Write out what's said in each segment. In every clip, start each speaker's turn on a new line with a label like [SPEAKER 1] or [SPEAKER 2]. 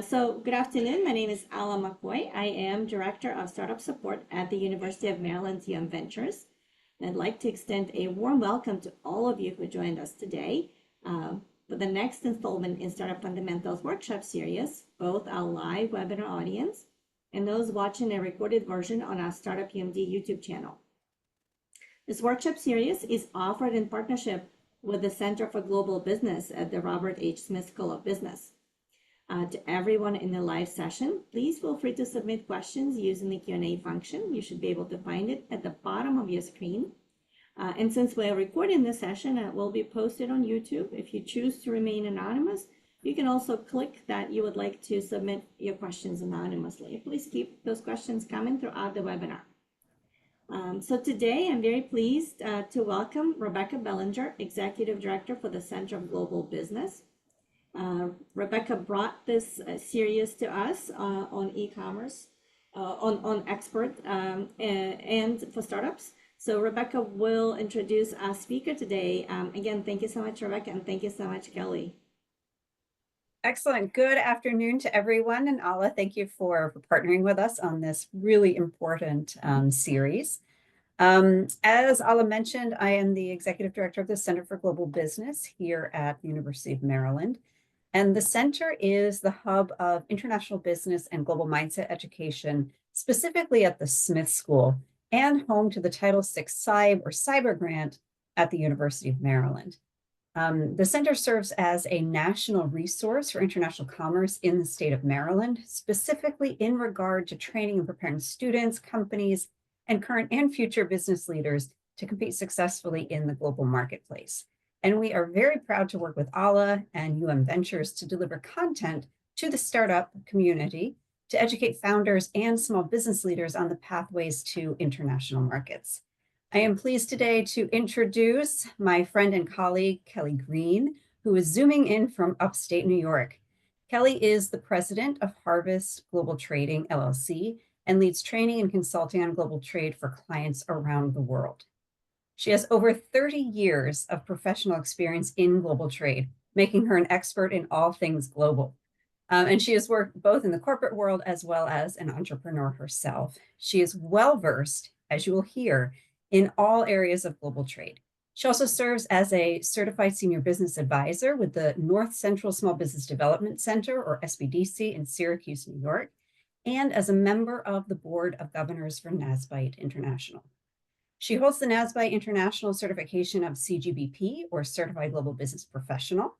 [SPEAKER 1] So good afternoon. My name is Ala McCoy. I am Director of Startup Support at the University of Maryland's UM Ventures. And I'd like to extend a warm welcome to all of you who joined us today for the next installment in Startup Fundamentals Workshop Series, both our live webinar audience and those watching a recorded version on our Startup UMD YouTube channel. This workshop series is offered in partnership with the Center for Global Business at the Robert H. Smith School of Business. To everyone in the live session, please feel free to submit questions using the Q&A function. You should be able to find it at the bottom of your screen. And since we're recording this session, it will be posted on YouTube. If you choose to remain anonymous, you can also click that you would like to submit your questions anonymously. Please keep those questions coming throughout the webinar. So today, I'm very pleased to welcome Rebecca Bellinger, Executive Director for the Center of Global Business. Rebecca brought this series to us on e-commerce, on expert and for startups. So Rebecca will introduce our speaker today. Again, thank you so much, Rebecca, and thank you so much, Kelly.
[SPEAKER 2] Excellent. Good afternoon to everyone. And Ala, thank you for partnering with us on this really important series. As Ala mentioned, I am the Executive Director of the Center for Global Business here at the University of Maryland. And the center is the hub of international business and global mindset education, specifically at the Smith School, and home to the Title VI Cyber Grant at the University of Maryland. The center serves as a national resource for international commerce in the state of Maryland, specifically in regard to training and preparing students, companies, and current and future business leaders to compete successfully in the global marketplace. And we are very proud to work with Ala and UM Ventures to deliver content to the startup community to educate founders and small business leaders on the pathways to international markets. I am pleased today to introduce my friend and colleague, Kelly Green, who is zooming in from upstate New York. Kelly is the president of Harvest Global Trading, LLC, and leads training and consulting on global trade for clients around the world. She has over 30 years of professional experience in global trade, making her an expert in all things global. And she has worked both in the corporate world as well as an entrepreneur herself. She is well-versed, as you will hear, in all areas of global trade. She also serves as a certified senior business advisor with the North Central Small Business Development Center, or SBDC, in Syracuse, New York, and as a member of the Board of Governors for NASBITE International. She holds the NASBITE International certification of CGBP, or Certified Global Business Professional,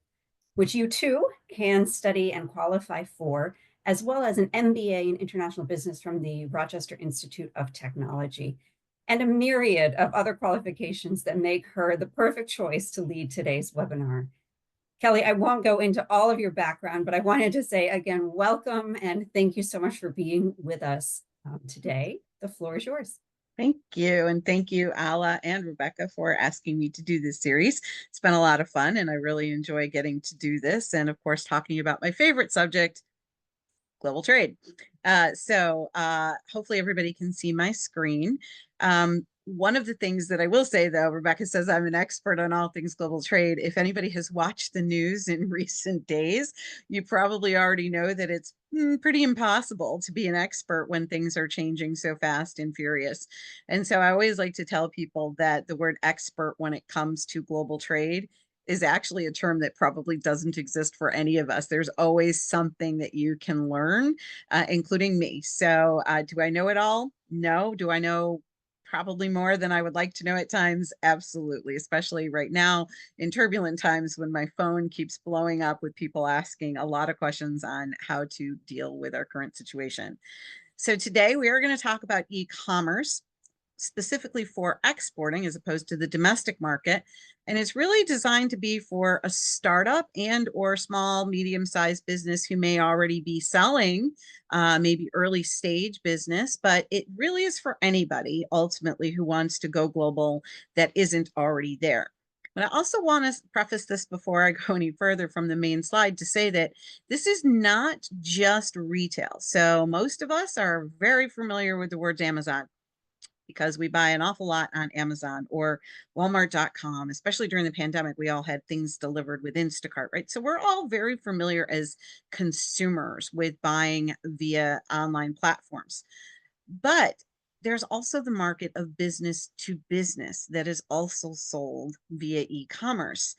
[SPEAKER 2] which you too can study and qualify for, as well as an MBA in International Business from the Rochester Institute of Technology, and a myriad of other qualifications that make her the perfect choice to lead today's webinar. Kelly, I won't go into all of your background, but I wanted to say again, welcome and thank you so much for being with us today. The floor is yours.
[SPEAKER 3] Thank you. And thank you, Ala and Rebecca, for asking me to do this series. It's been a lot of fun, and I really enjoy getting to do this. And of course, talking about my favorite subject, global trade. Hopefully everybody can see my screen. One of the things that I will say, though, Rebecca says I'm an expert on all things global trade. If anybody has watched the news in recent days, you probably already know that it's pretty impossible to be an expert when things are changing so fast and furious. And so I always like to tell people that the word expert when it comes to global trade is actually a term that probably doesn't exist for any of us. There's always something that you can learn, including me. So do I know it all? No. Do I know probably more than I would like to know at times? Absolutely, especially right now in turbulent times when my phone keeps blowing up with people asking a lot of questions on how to deal with our current situation. So today we are going to talk about e-commerce, specifically for exporting as opposed to the domestic market. And it's really designed to be for a startup and or small, medium-sized business who may already be selling, maybe early stage business, but it really is for anybody ultimately who wants to go global that isn't already there. But I also want to preface this before I go any further from the main slide to say that this is not just retail. So most of us are very familiar with the words Amazon. because we buy an awful lot on Amazon or Walmart.com. Especially during the pandemic, we all had things delivered with Instacart, right? So we're all very familiar as consumers with buying via online platforms. But there's also the market of business to business that is also sold via e-commerce.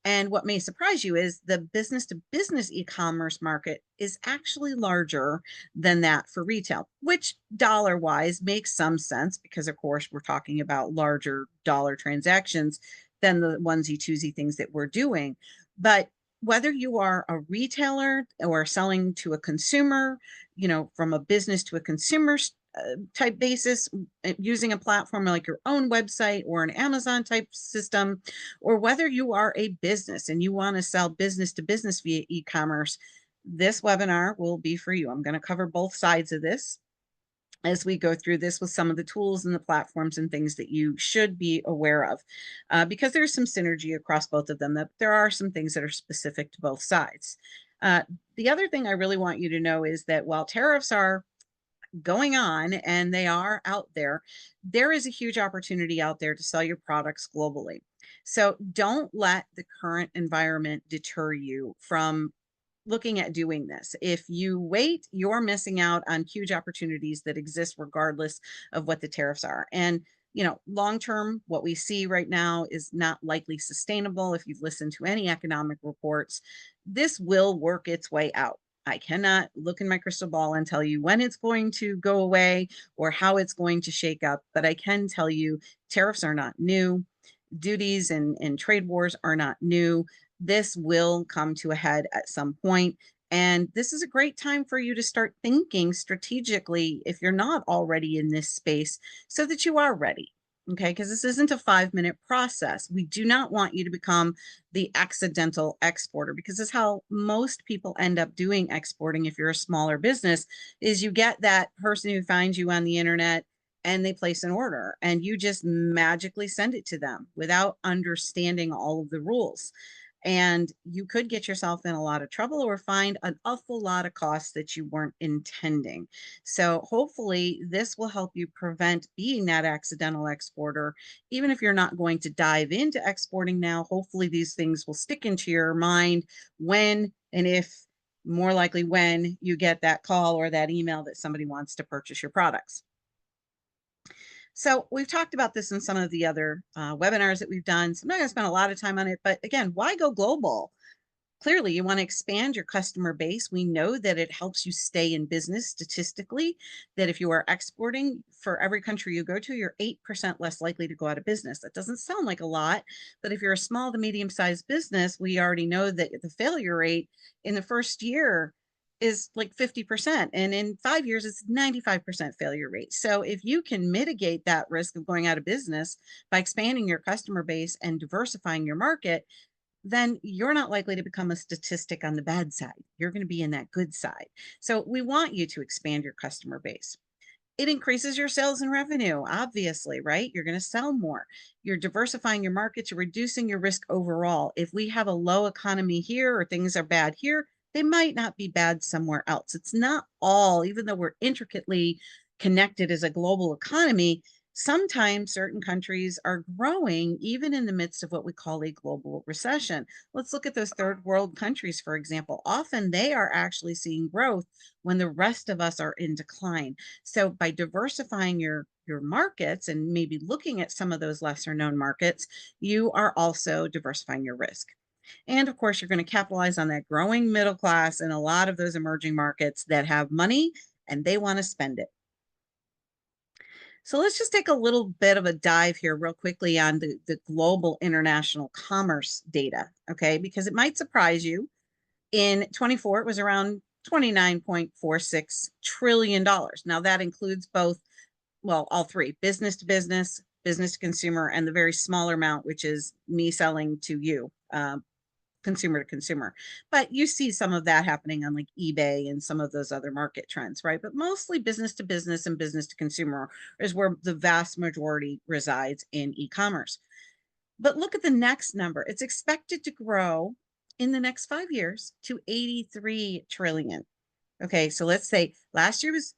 [SPEAKER 3] And what may surprise you is the business to business e-commerce market is actually larger than that for retail, which dollar wise makes some sense because, of course, we're talking about larger dollar transactions than the onesie twosie things that we're doing. But whether you are a retailer or selling to a consumer, from a business to a consumer type basis, using a platform like your own website or an Amazon type system, or whether you are a business and you want to sell business to business via e-commerce, this webinar will be for you. I'm going to cover both sides of this as we go through this with some of the tools and the platforms and things that you should be aware of, because there's some synergy across both of them. That there are some things that are specific to both sides. The other thing I really want you to know is that while tariffs are going on and they are out there, there is a huge opportunity out there to sell your products globally. So don't let the current environment deter you from looking at doing this. If you wait, you're missing out on huge opportunities that exist regardless of what the tariffs are. And long term, what we see right now is not likely sustainable. If you've listened to any economic reports, this will work its way out. I cannot look in my crystal ball and tell you when it's going to go away or how it's going to shake up, but I can tell you tariffs are not new. Duties and trade wars are not new. This will come to a head at some point. And this is a great time for you to start thinking strategically if you're not already in this space so that you are ready. Okay, because this isn't a 5-minute process. We do not want you to become the accidental exporter, because this is how most people end up doing exporting. If you're a smaller business, is you get that person who finds you on the internet and they place an order and you just magically send it to them without understanding all of the rules. And you could get yourself in a lot of trouble or find an awful lot of costs that you weren't intending. So hopefully this will help you prevent being that accidental exporter. Even if you're not going to dive into exporting now, hopefully these things will stick into your mind when and if, more likely when, you get that call or that email that somebody wants to purchase your products. So we've talked about this in some of the other webinars that we've done. So I'm not going to spend a lot of time on it, but again, why go global? Clearly, you want to expand your customer base. We know that it helps you stay in business statistically, that if you are exporting for every country you go to, you're 8% less likely to go out of business. That doesn't sound like a lot, but if you're a small to medium-sized business, we already know that the failure rate in the first year is like 50%. And in 5 years, it's 95% failure rate. So if you can mitigate that risk of going out of business by expanding your customer base and diversifying your market, then you're not likely to become a statistic on the bad side. You're going to be in that good side. So we want you to expand your customer base. It increases your sales and revenue, obviously, right? You're going to sell more. You're diversifying your markets, you're reducing your risk overall. If we have a low economy here or things are bad here, they might not be bad somewhere else. It's not all, even though we're intricately connected as a global economy, sometimes certain countries are growing even in the midst of what we call a global recession. Let's look at those third world countries, for example. Often they are actually seeing growth when the rest of us are in decline. So by diversifying your markets and maybe looking at some of those lesser known markets, you are also diversifying your risk. And of course, you're going to capitalize on that growing middle class in a lot of those emerging markets that have money and they want to spend it. So let's just take a little bit of a dive here real quickly on the global international commerce data, okay? Because it might surprise you. In 24, it was around $29.46 trillion. Now that includes both, well, all three: business to business, business to consumer, and the very smaller amount, which is me selling to you, consumer to consumer. But you see some of that happening on like eBay and some of those other market trends, right? But mostly business to business and business to consumer is where the vast majority resides in e-commerce. But look at the next number. It's expected to grow in the next 5 years to 83 trillion. Okay, so let's say last year was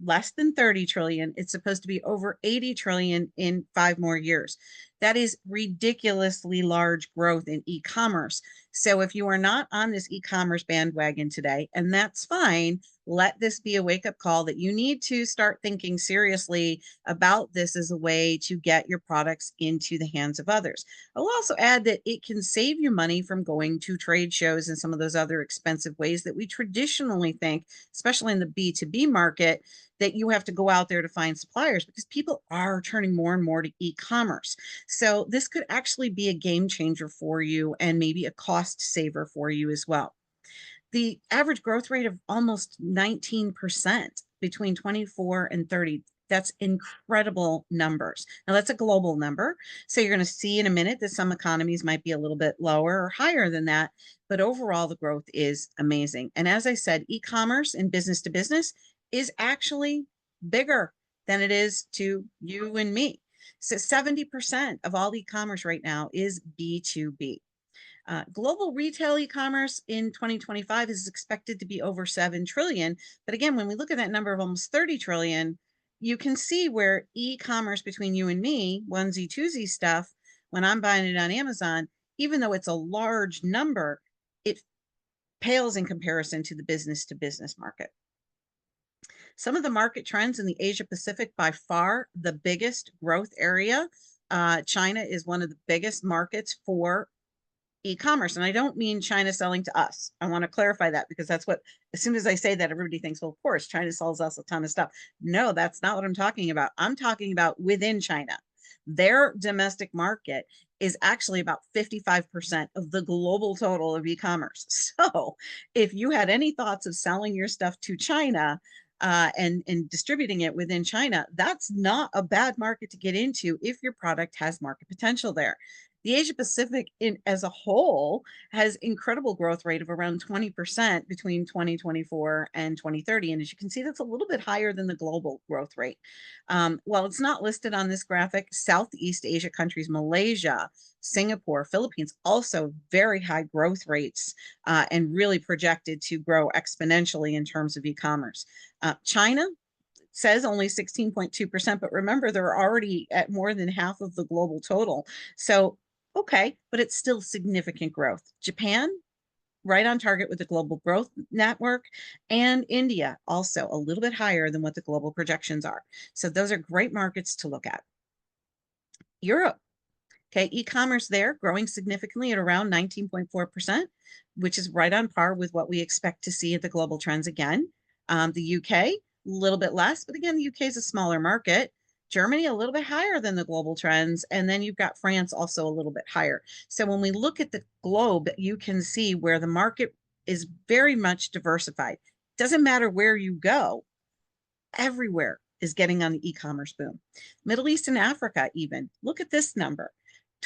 [SPEAKER 3] less than 30 trillion. It's supposed to be over 80 trillion in 5 more years. That is ridiculously large growth in e-commerce. So if you are not on this e-commerce bandwagon today, and that's fine, let this be a wake-up call that you need to start thinking seriously about this as a way to get your products into the hands of others. I'll also add that it can save you money from going to trade shows and some of those other expensive ways that we traditionally think, especially in the B2B market, that you have to go out there to find suppliers, because people are turning more and more to e-commerce. So this could actually be a game changer for you and maybe a cost saver for you as well. The average growth rate of almost 19% between 24 and 30. That's incredible numbers. Now, that's a global number. So you're going to see in a minute that some economies might be a little bit lower or higher than that. But overall, the growth is amazing. And as I said, e-commerce and business to business is actually bigger than it is to you and me. So 70% of all e-commerce right now is B2B. Global retail e-commerce in 2025 is expected to be over 7 trillion. But again, when we look at that number of almost 30 trillion, you can see where e-commerce between you and me, onesie twosie stuff, when I'm buying it on Amazon, even though it's a large number, it pales in comparison to the business to business market. Some of the market trends in the Asia Pacific, by far the biggest growth area. China is one of the biggest markets for e-commerce. And I don't mean China selling to us. I want to clarify that, because that's what, as soon as I say that, everybody thinks, well, of course, China sells us a ton of stuff. No, that's not what I'm talking about. I'm talking about within China. Their domestic market is actually about 55% of the global total of e-commerce. So if you had any thoughts of selling your stuff to China, and distributing it within China, that's not a bad market to get into if your product has market potential there. The Asia Pacific as a whole has incredible growth rate of around 20% between 2024 and 2030. And as you can see, that's a little bit higher than the global growth rate. While it's not listed on this graphic, Southeast Asia countries, Malaysia, Singapore, Philippines, also very high growth rates, and really projected to grow exponentially in terms of e-commerce. China says only 16.2%, but remember, they're already at more than half of the global total. So, okay, but it's still significant growth. Japan, right on target with the global growth network, and India, also a little bit higher than what the global projections are. So those are great markets to look at. Europe. Okay, e-commerce there growing significantly at around 19.4%, which is right on par with what we expect to see at the global trends again. The UK, a little bit less, but again, the UK is a smaller market. Germany, a little bit higher than the global trends. And then you've got France also a little bit higher. So when we look at the globe, you can see where the market is very much diversified. Doesn't matter where you go, everywhere is getting on the e-commerce boom. Middle East and Africa, even. Look at this number.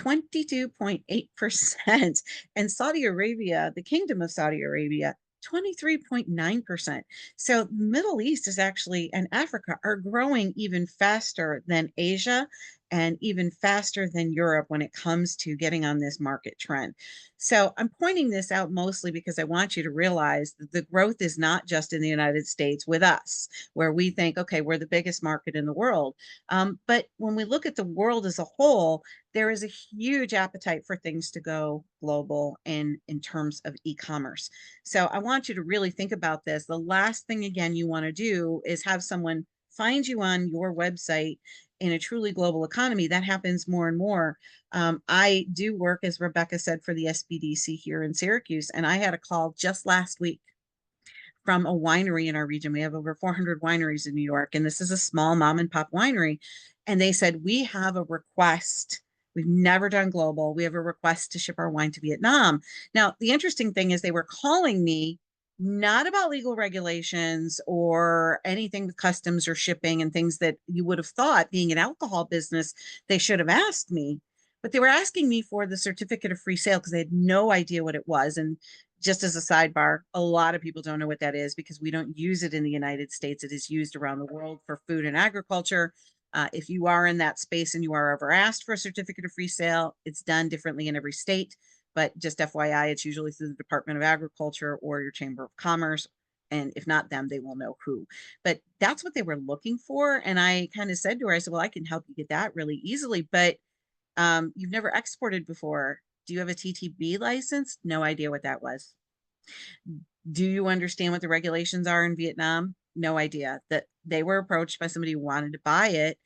[SPEAKER 3] 22.8%, and Saudi Arabia, the Kingdom of Saudi Arabia, 23.9%. So Middle East is actually, and Africa are growing even faster than Asia and even faster than Europe when it comes to getting on this market trend. So I'm pointing this out mostly because I want you to realize that the growth is not just in the United States with us, where we think, okay, we're the biggest market in the world. But when we look at the world as a whole, there is a huge appetite for things to go global in terms of e-commerce. So I want you to really think about this. The last thing, again, you want to do is have someone find you on your website in a truly global economy. That happens more and more. I do work, as Rebecca said, for the SBDC here in Syracuse, and I had a call just last week from a winery in our region. We have over 400 wineries in New York, and this is a small mom and pop winery. And they said, we have a request. We've never done global. We have a request to ship our wine to Vietnam. Now, the interesting thing is they were calling me not about legal regulations or anything with customs or shipping and things that you would have thought, being an alcohol business, they should have asked me. But they were asking me for the certificate of free sale because they had no idea what it was. And just as a sidebar, a lot of people don't know what that is because we don't use it in the United States. It is used around the world for food and agriculture. If you are in that space and you are ever asked for a certificate of free sale, it's done differently in every state. But just FYI, it's usually through the Department of Agriculture or your Chamber of Commerce And if not them, they will know who. But that's what they were looking for. And I kind of said to her, I said, well, I can help you get that really easily, but you've never exported before. Do you have a TTB license? No idea what that was. Do you understand what the regulations are in Vietnam? No idea. That they were approached by somebody who wanted to buy it,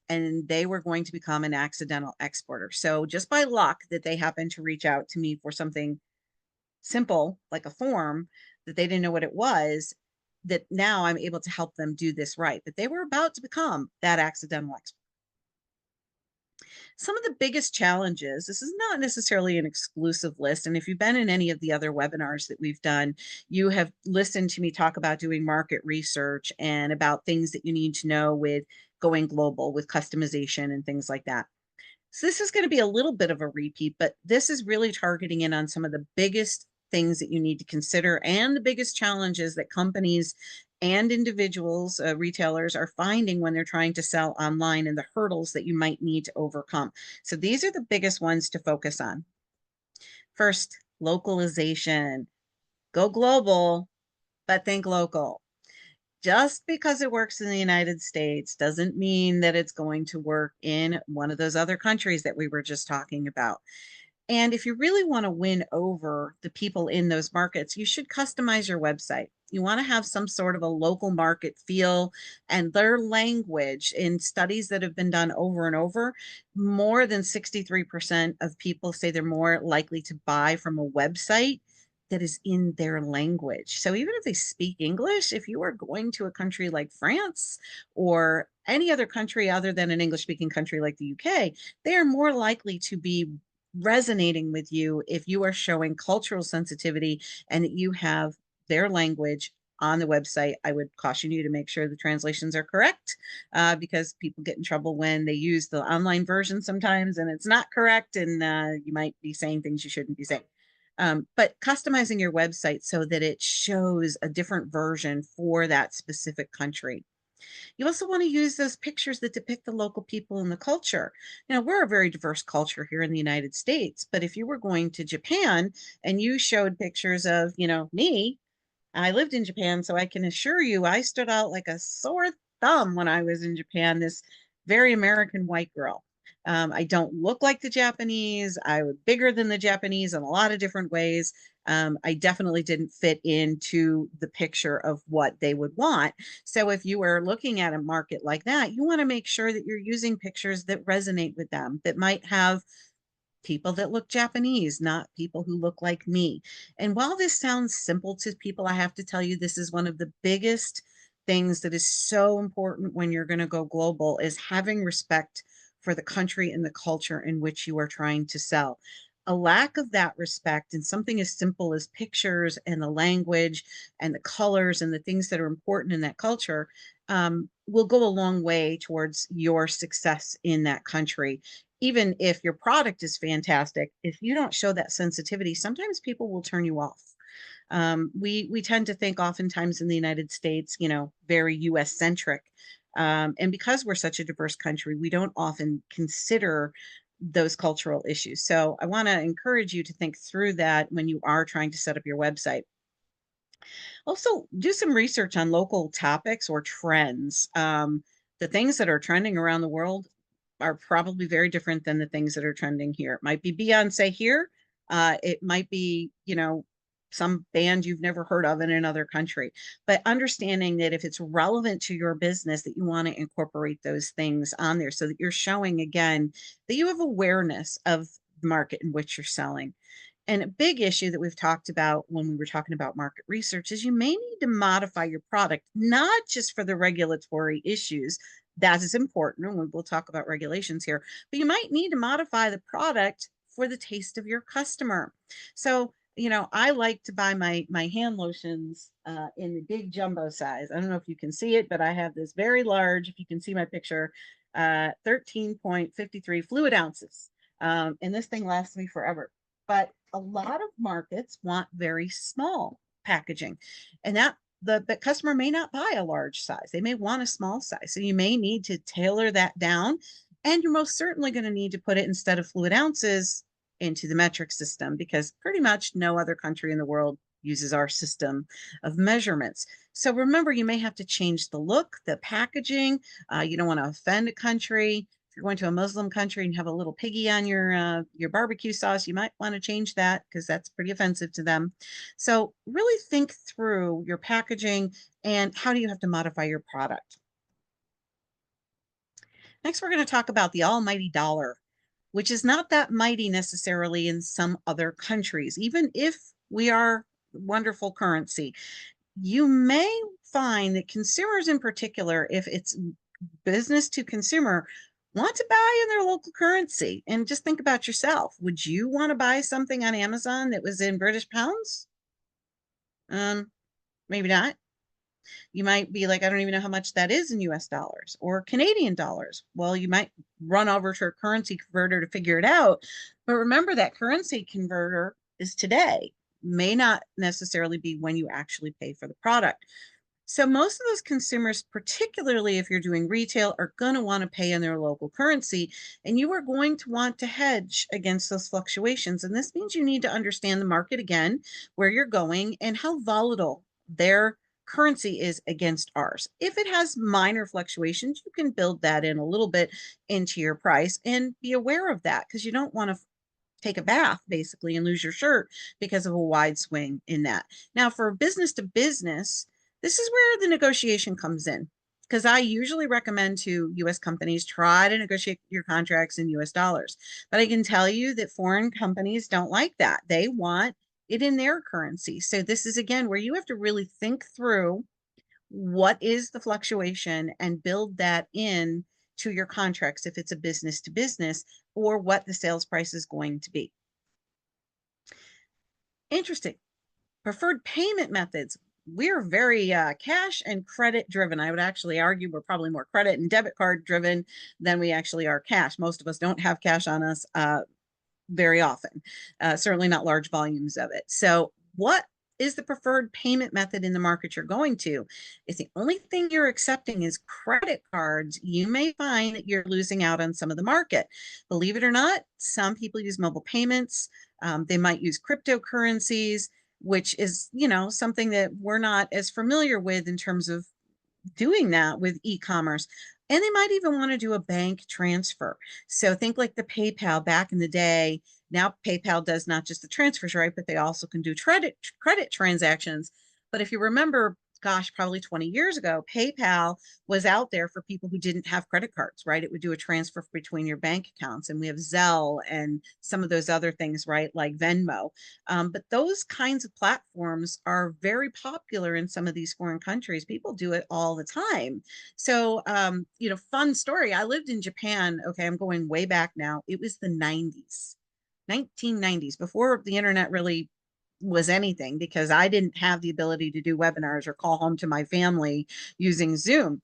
[SPEAKER 3] and they were going to become an accidental exporter. So just by luck that they happened to reach out to me for something simple like a form that they didn't know what it was, that now I'm able to help them do this right. But they were about to become that accidental exporter. Some of the biggest challenges, this is not necessarily an exclusive list. And if you've been in any of the other webinars that we've done, you have listened to me talk about doing market research and about things that you need to know with going global, with customization and things like that. So this is going to be a little bit of a repeat, but this is really targeting in on some of the biggest things that you need to consider and the biggest challenges that companies and individuals, retailers are finding when they're trying to sell online and the hurdles that you might need to overcome. So these are the biggest ones to focus on. First, localization. Go global, but think local. Just because it works in the United States doesn't mean that it's going to work in one of those other countries that we were just talking about. And if you really want to win over the people in those markets, you should customize your website. You want to have some sort of a local market feel and their language. In studies that have been done over and over, more than 63% of people say they're more likely to buy from a website that is in their language. So even if they speak English, if you are going to a country like France or any other country other than an English speaking country like the UK, they are more likely to be resonating with you if you are showing cultural sensitivity and that you have their language on the website. I would caution you to make sure the translations are correct, because people get in trouble when they use the online version sometimes and it's not correct, and you might be saying things you shouldn't be saying. But customizing your website so that it shows a different version for that specific country. You also want to use those pictures that depict the local people and the culture. Now, we're a very diverse culture here in the United States, but if you were going to Japan and you showed pictures of, me, I lived in Japan, so I can assure you I stood out like a sore thumb when I was in Japan, this very American white girl. I don't look like the Japanese. I was bigger than the Japanese in a lot of different ways. I definitely didn't fit into the picture of what they would want. So if you are looking at a market like that, you want to make sure that you're using pictures that resonate with them, that might have people that look Japanese, not people who look like me. And while this sounds simple to people, I have to tell you, this is one of the biggest things that is so important when you're going to go global, is having respect for the country and the culture in which you are trying to sell. A lack of that respect and something as simple as pictures and the language and the colors and the things that are important in that culture will go a long way towards your success in that country. Even if your product is fantastic, if you don't show that sensitivity, sometimes people will turn you off. We tend to think oftentimes in the United States, very U.S. centric, and because we're such a diverse country, we don't often consider those cultural issues. So I want to encourage you to think through that when you are trying to set up your website. Also, do some research on local topics or trends. The things that are trending around the world are probably very different than the things that are trending here. It might be Beyonce here. It might be, some band you've never heard of in another country. But understanding that if it's relevant to your business, that you want to incorporate those things on there so that you're showing again that you have awareness of the market in which you're selling. And a big issue that we've talked about when we were talking about market research is you may need to modify your product, not just for the regulatory issues. That is important, and we'll talk about regulations here, but you might need to modify the product for the taste of your customer. So, I like to buy my hand lotions in the big jumbo size. I don't know if you can see it, but I have this very large, if you can see my picture, 13.53 fluid ounces. And this thing lasts me forever. But a lot of markets want very small packaging, and that the customer may not buy a large size. They may want a small size. So you may need to tailor that down. And you're most certainly going to need to put it, instead of fluid ounces, into the metric system, because pretty much no other country in the world uses our system of measurements. So remember, you may have to change the look, the packaging. You don't want to offend a country. If you're going to a Muslim country and have a little piggy on your barbecue sauce, you might want to change that because that's pretty offensive to them. So really think through your packaging and how do you have to modify your product. Next, we're going to talk about the almighty dollar, which is not that mighty necessarily in some other countries, even if we are wonderful currency. You may find that consumers in particular, if it's business to consumer, want to buy in their local currency. And just think about yourself. Would you want to buy something on Amazon that was in British pounds? Maybe not. You might be like, I don't even know how much that is in US dollars or Canadian dollars. Well, you might run over to a currency converter to figure it out. But remember that currency converter is today, may not necessarily be when you actually pay for the product. So most of those consumers, particularly if you're doing retail, are going to want to pay in their local currency, and you are going to want to hedge against those fluctuations. And this means you need to understand the market again, where you're going, and how volatile their currency is against ours. If it has minor fluctuations, you can build that in a little bit into your price and be aware of that because you don't want to take a bath basically and lose your shirt because of a wide swing in that. Now, for business to business, this is where the negotiation comes in because I usually recommend to US companies try to negotiate your contracts in US dollars. But I can tell you that foreign companies don't like that. They want it in their currency. So this is again where you have to really think through what is the fluctuation and build that in to your contracts if it's a business to business or what the sales price is going to be. Interesting. Preferred payment methods. We're very cash and credit driven. I would actually argue we're probably more credit and debit card driven than we actually are cash. Most of us don't have cash on us very often, certainly not large volumes of it. So what is the preferred payment method in the market you're going to? If the only thing you're accepting is credit cards, you may find that you're losing out on some of the market. Believe it or not, some people use mobile payments. They might use cryptocurrencies, which is, something that we're not as familiar with in terms of doing that with e-commerce. And they might even want to do a bank transfer. So think like the PayPal back in the day. Now PayPal does not just the transfers, right? But they also can do credit transactions. But if you remember, gosh, probably 20 years ago, PayPal was out there for people who didn't have credit cards, right? It would do a transfer between your bank accounts. And we have Zelle and some of those other things, right? Like Venmo. But those kinds of platforms are very popular in some of these foreign countries. People do it all the time. So, fun story. I lived in Japan. Okay, I'm going way back now. It was the 90s, 1990s, before the internet really was anything because I didn't have the ability to do webinars or call home to my family using Zoom.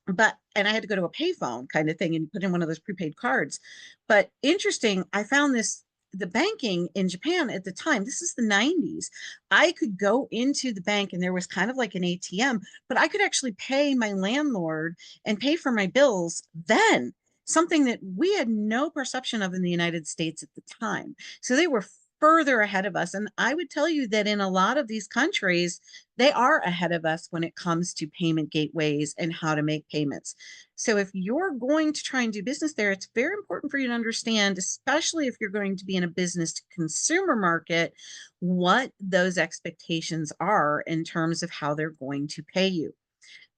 [SPEAKER 3] And I had to go to a payphone kind of thing and put in one of those prepaid cards. But interesting, I found the banking in Japan at the time, this is the 90s. I could go into the bank and there was kind of like an ATM, but I could actually pay my landlord and pay for my bills then, something that we had no perception of in the United States at the time. So they were further ahead of us. And I would tell you that in a lot of these countries, they are ahead of us when it comes to payment gateways and how to make payments. So if you're going to try and do business there, it's very important for you to understand, especially if you're going to be in a business to consumer market, what those expectations are in terms of how they're going to pay you.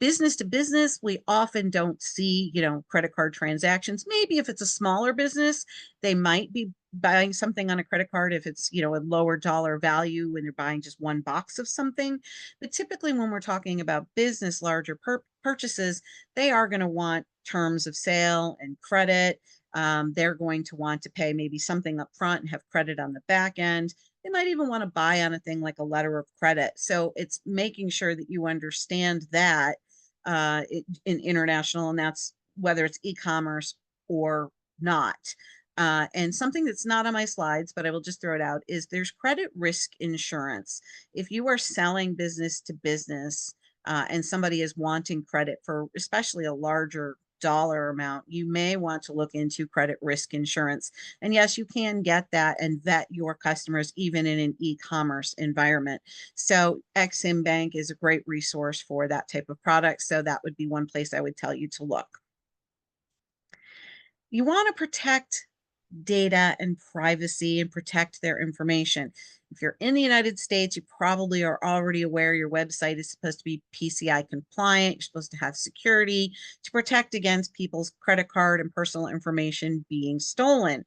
[SPEAKER 3] Business to business, we often don't see, credit card transactions. Maybe if it's a smaller business, they might be buying something on a credit card if it's, a lower dollar value when you're buying just one box of something. But typically when we're talking about business, larger purchases, they are going to want terms of sale and credit. They're going to want to pay maybe something up front and have credit on the back end. They might even want to buy on a thing like a letter of credit. So it's making sure that you understand that in international, and that's whether it's e-commerce or not. And something that's not on my slides, but I will just throw it out, is there's credit risk insurance. If you are selling business to business and somebody is wanting credit for especially a larger dollar amount, you may want to look into credit risk insurance. And yes, you can get that and vet your customers even in an e-commerce environment. So Exim Bank is a great resource for that type of product. So that would be one place I would tell you to look. You want to protect data and privacy and protect their information. If you're in the United States, you probably are already aware your website is supposed to be PCI compliant. You're supposed to have security to protect against people's credit card and personal information being stolen.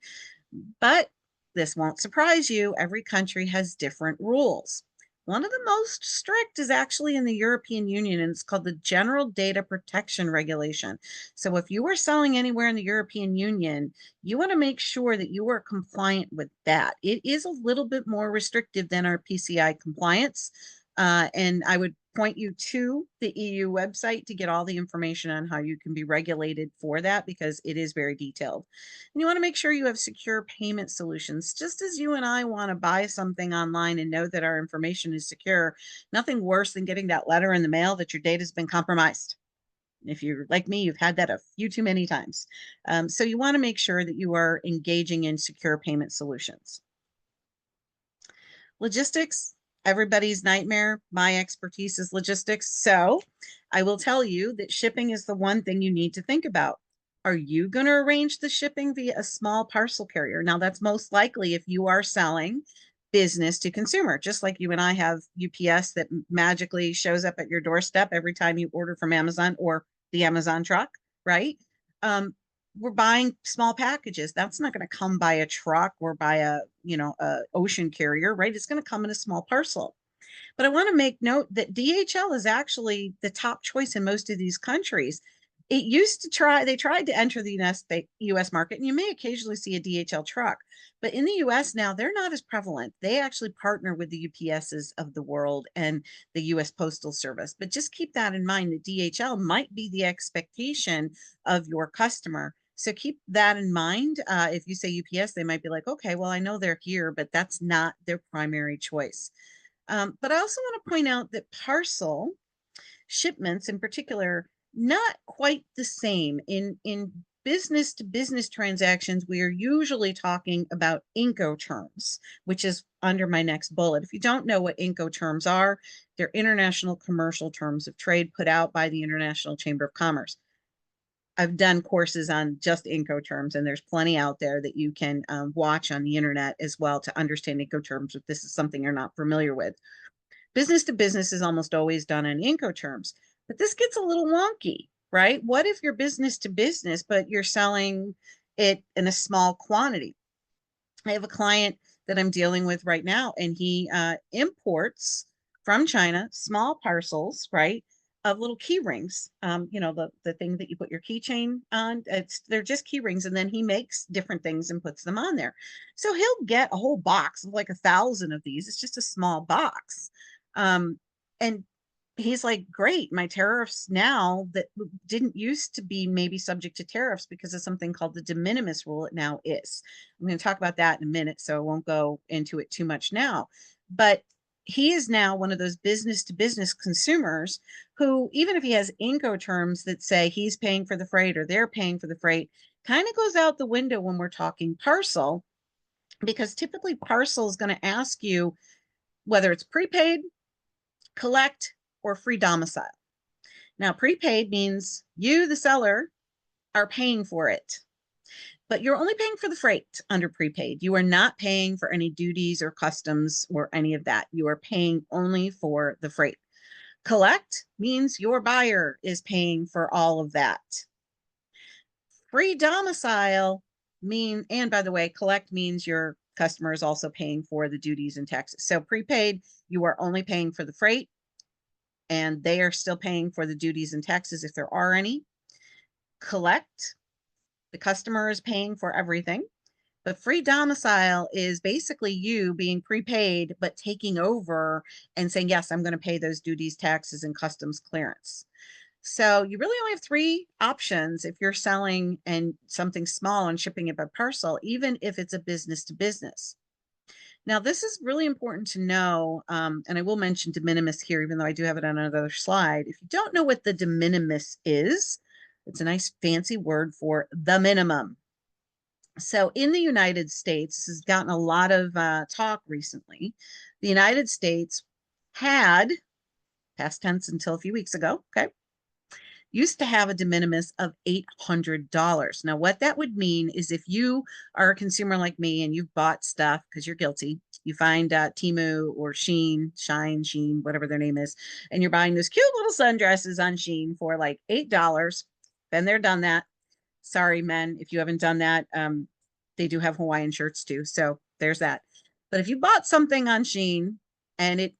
[SPEAKER 3] But this won't surprise you. Every country has different rules. One of the most strict is actually in the European Union, and it's called the General Data Protection Regulation. So if you are selling anywhere in the European Union, you want to make sure that you are compliant with that. It is a little bit more restrictive than our PCI compliance. And I would point you to the EU website to get all the information on how you can be regulated for that, because it is very detailed. And you want to make sure you have secure payment solutions. Just as you and I want to buy something online and know that our information is secure, nothing worse than getting that letter in the mail that your data has been compromised. If you're like me, you've had that a few too many times. So you want to make sure that you are engaging in secure payment solutions. Logistics, everybody's nightmare. My expertise is logistics. So I will tell you that shipping is the one thing you need to think about. Are you going to arrange the shipping via a small parcel carrier? Now, that's most likely if you are selling business to consumer, just like you and I have UPS that magically shows up at your doorstep every time you order from Amazon or the Amazon truck, right? We're buying small packages. That's not going to come by a truck or by a ocean carrier, right? It's going to come in a small parcel. But I want to make note that DHL is actually the top choice in most of these countries. They tried to enter the US market, and you may occasionally see a DHL truck. But in the US now, they're not as prevalent. They actually partner with the UPSs of the world and the US Postal Service. But just keep that in mind that DHL might be the expectation of your customer. So keep that in mind. If you say UPS, they might be like, okay, well, I know they're here, but that's not their primary choice. But I also want to point out that parcel shipments in particular, not quite the same. In business to business transactions, we are usually talking about Incoterms, which is under my next bullet. If you don't know what Incoterms are, they're international commercial terms of trade put out by the International Chamber of Commerce. I've done courses on just Incoterms, and there's plenty out there that you can watch on the internet as well to understand Incoterms if this is something you're not familiar with. Business to business is almost always done in Incoterms, but this gets a little wonky, right? What if you're business to business, but you're selling it in a small quantity? I have a client that I'm dealing with right now, and he imports from China small parcels, right, of little key rings. The thing that you put your keychain on. They're just key rings, and then he makes different things and puts them on there. So he'll get a whole box of like 1,000 of these. It's just a small box, and he's like, great, my tariffs now that didn't used to be maybe subject to tariffs because of something called the de minimis rule, it now is. I'm going to talk about that in a minute, so I won't go into it too much now. But he is now one of those business to business consumers who, even if he has Incoterms that say he's paying for the freight or they're paying for the freight, kind of goes out the window when we're talking parcel, because typically parcel is going to ask you whether it's prepaid, collect, or free domicile. Now, prepaid means you, the seller, are paying for it, but you're only paying for the freight under prepaid. You are not paying for any duties or customs or any of that. You are paying only for the freight. Collect means your buyer is paying for all of that. Free domicile and by the way, collect means your customer is also paying for the duties and taxes. So prepaid, you are only paying for the freight, and they are still paying for the duties and taxes if there are any. Collect, the customer is paying for everything. But free domicile is basically you being prepaid, but taking over and saying, yes, I'm going to pay those duties, taxes, and customs clearance. So you really only have 3 options if you're selling and something small and shipping it by parcel, even if it's a business to business. Now, this is really important to know, and I will mention de minimis here, even though I do have it on another slide. If you don't know what the de minimis is, It's a nice fancy word for the minimum. So in the United States, this has gotten a lot of talk recently. The United States had, past tense until a few weeks ago, okay, used to have a de minimis of $800. Now, what that would mean is if you are a consumer like me and you've bought stuff because you're guilty, you find Temu or Sheen, whatever their name is, and you're buying those cute little sundresses on Sheen for like $8. Been there, done that. Sorry, men, if you haven't done that. They do have Hawaiian shirts too. So there's that. But if you bought something on Sheen and it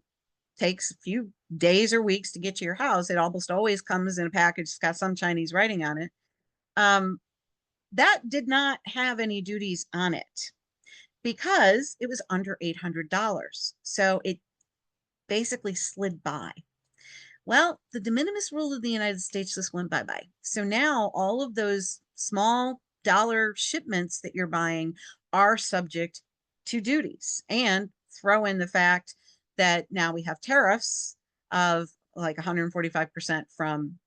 [SPEAKER 3] takes a few days or weeks to get to your house, it almost always comes in a package that's got some Chinese writing on it. That did not have any duties on it because it was under $800. So it basically slid by. Well, the de minimis rule of the United States just went bye-bye. So now all of those small dollar shipments that you're buying are subject to duties. And throw in the fact that now we have tariffs of like 145% from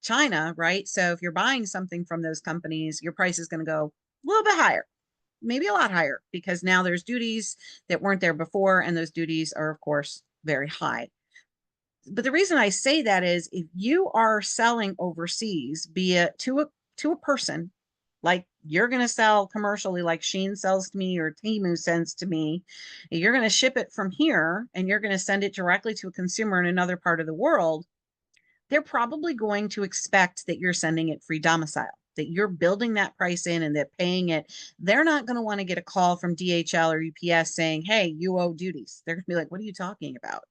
[SPEAKER 3] China, right? So if you're buying something from those companies, your price is going to go a little bit higher, maybe a lot higher, because now there's duties that weren't there before, and those duties are, of course, very high. But the reason I say that is if you are selling overseas, be it to a person, like you're going to sell commercially, like Sheen sells to me or Temu sends to me, you're going to ship it from here and you're going to send it directly to a consumer in another part of the world, they're probably going to expect that you're sending it free domicile, that you're building that price in and they're paying it. They're not going to want to get a call from DHL or UPS saying, hey, you owe duties. They're going to be like, what are you talking about?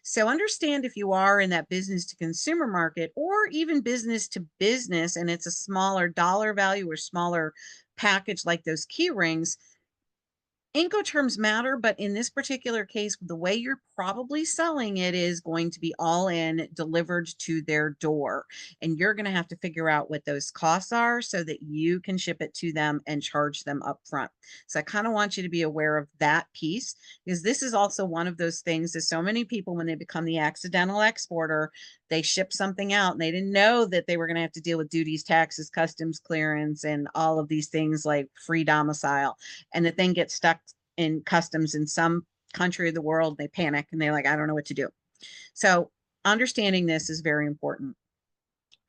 [SPEAKER 3] So understand if you are in that business to consumer market or even business to business, and it's a smaller dollar value or smaller package like those key rings, Incoterms matter, but in this particular case, the way you're probably selling it is going to be all in, delivered to their door. And you're going to have to figure out what those costs are so that you can ship it to them and charge them up front. So I kind of want you to be aware of that piece, because this is also one of those things that so many people, when they become the accidental exporter, they ship something out and they didn't know that they were going to have to deal with duties, taxes, customs clearance, and all of these things like free domicile. And the thing gets stuck in customs in some country of the world. They panic and they're like, I don't know what to do. So understanding this is very important.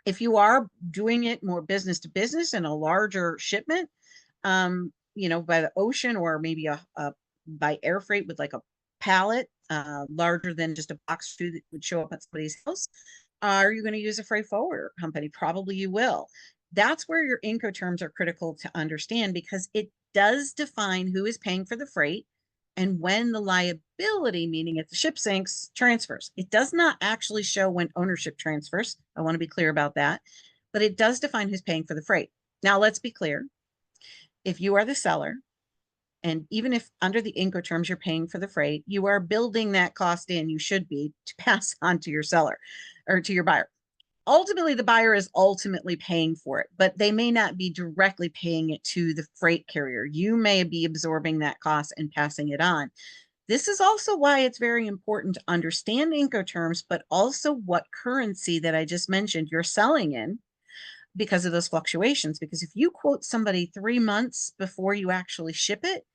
[SPEAKER 3] If you are doing it more business to business and a larger shipment, by the ocean or maybe by air freight with like a pallet, larger than just a box food that would show up at somebody's house, are you going to use a freight forwarder company? Probably you will. That's where your Incoterms are critical to understand, because it does define who is paying for the freight and when the liability, meaning if the ship sinks, transfers. It does not actually show when ownership transfers. I want to be clear about that, but it does define who's paying for the freight. Now, let's be clear. If you are the seller, and even if under the Incoterms you're paying for the freight, you are building that cost in, you should be, to pass on to your seller or to your buyer. Ultimately, the buyer is ultimately paying for it, but they may not be directly paying it to the freight carrier. You may be absorbing that cost and passing it on. This is also why it's very important to understand Incoterms, but also what currency that I just mentioned you're selling in, because of those fluctuations. Because if you quote somebody 3 months before you actually ship it,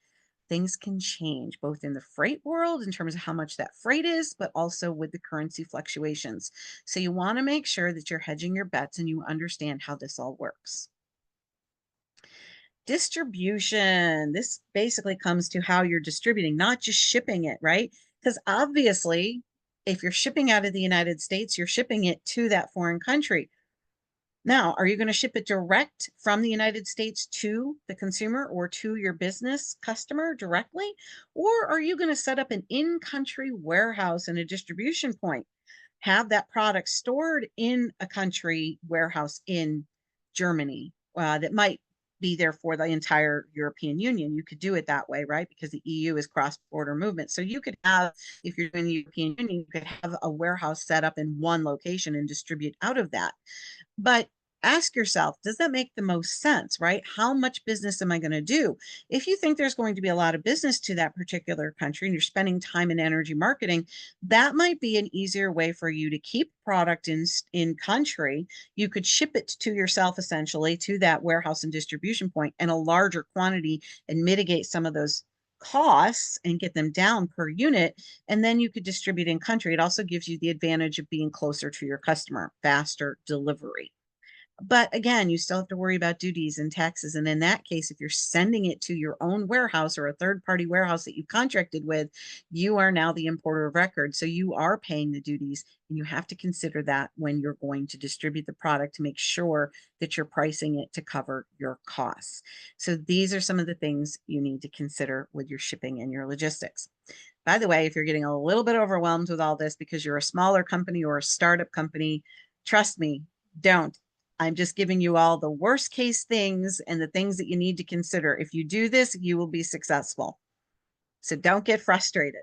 [SPEAKER 3] things can change both in the freight world in terms of how much that freight is, but also with the currency fluctuations. So you want to make sure that you're hedging your bets and you understand how this all works. Distribution. This basically comes to how you're distributing, not just shipping it, right? Because obviously, if you're shipping out of the United States, you're shipping it to that foreign country. Now, are you going to ship it direct from the United States to the consumer or to your business customer directly? Or are you going to set up an in-country warehouse and a distribution point? Have that product stored in a country warehouse in Germany that might be there for the entire European Union. You could do it that way, right? Because the EU is cross-border movement. So you could have, if you're in the European Union, you could have a warehouse set up in one location and distribute out of that. But Ask yourself, does that make the most sense, right? How much business am I going to do? If you think there's going to be a lot of business to that particular country and you're spending time and energy marketing, that might be an easier way for you to keep product in country. You could ship it to yourself essentially to that warehouse and distribution point in a larger quantity and mitigate some of those costs and get them down per unit, and then you could distribute in country. It also gives you the advantage of being closer to your customer, faster delivery. But again, you still have to worry about duties and taxes. And in that case, if you're sending it to your own warehouse or a third party warehouse that you've contracted with, you are now the importer of record. So you are paying the duties, and you have to consider that when you're going to distribute the product to make sure that you're pricing it to cover your costs. So these are some of the things you need to consider with your shipping and your logistics. By the way, if you're getting a little bit overwhelmed with all this because you're a smaller company or a startup company, trust me, don't. I'm just giving you all the worst case things and the things that you need to consider. If you do this, you will be successful. So don't get frustrated.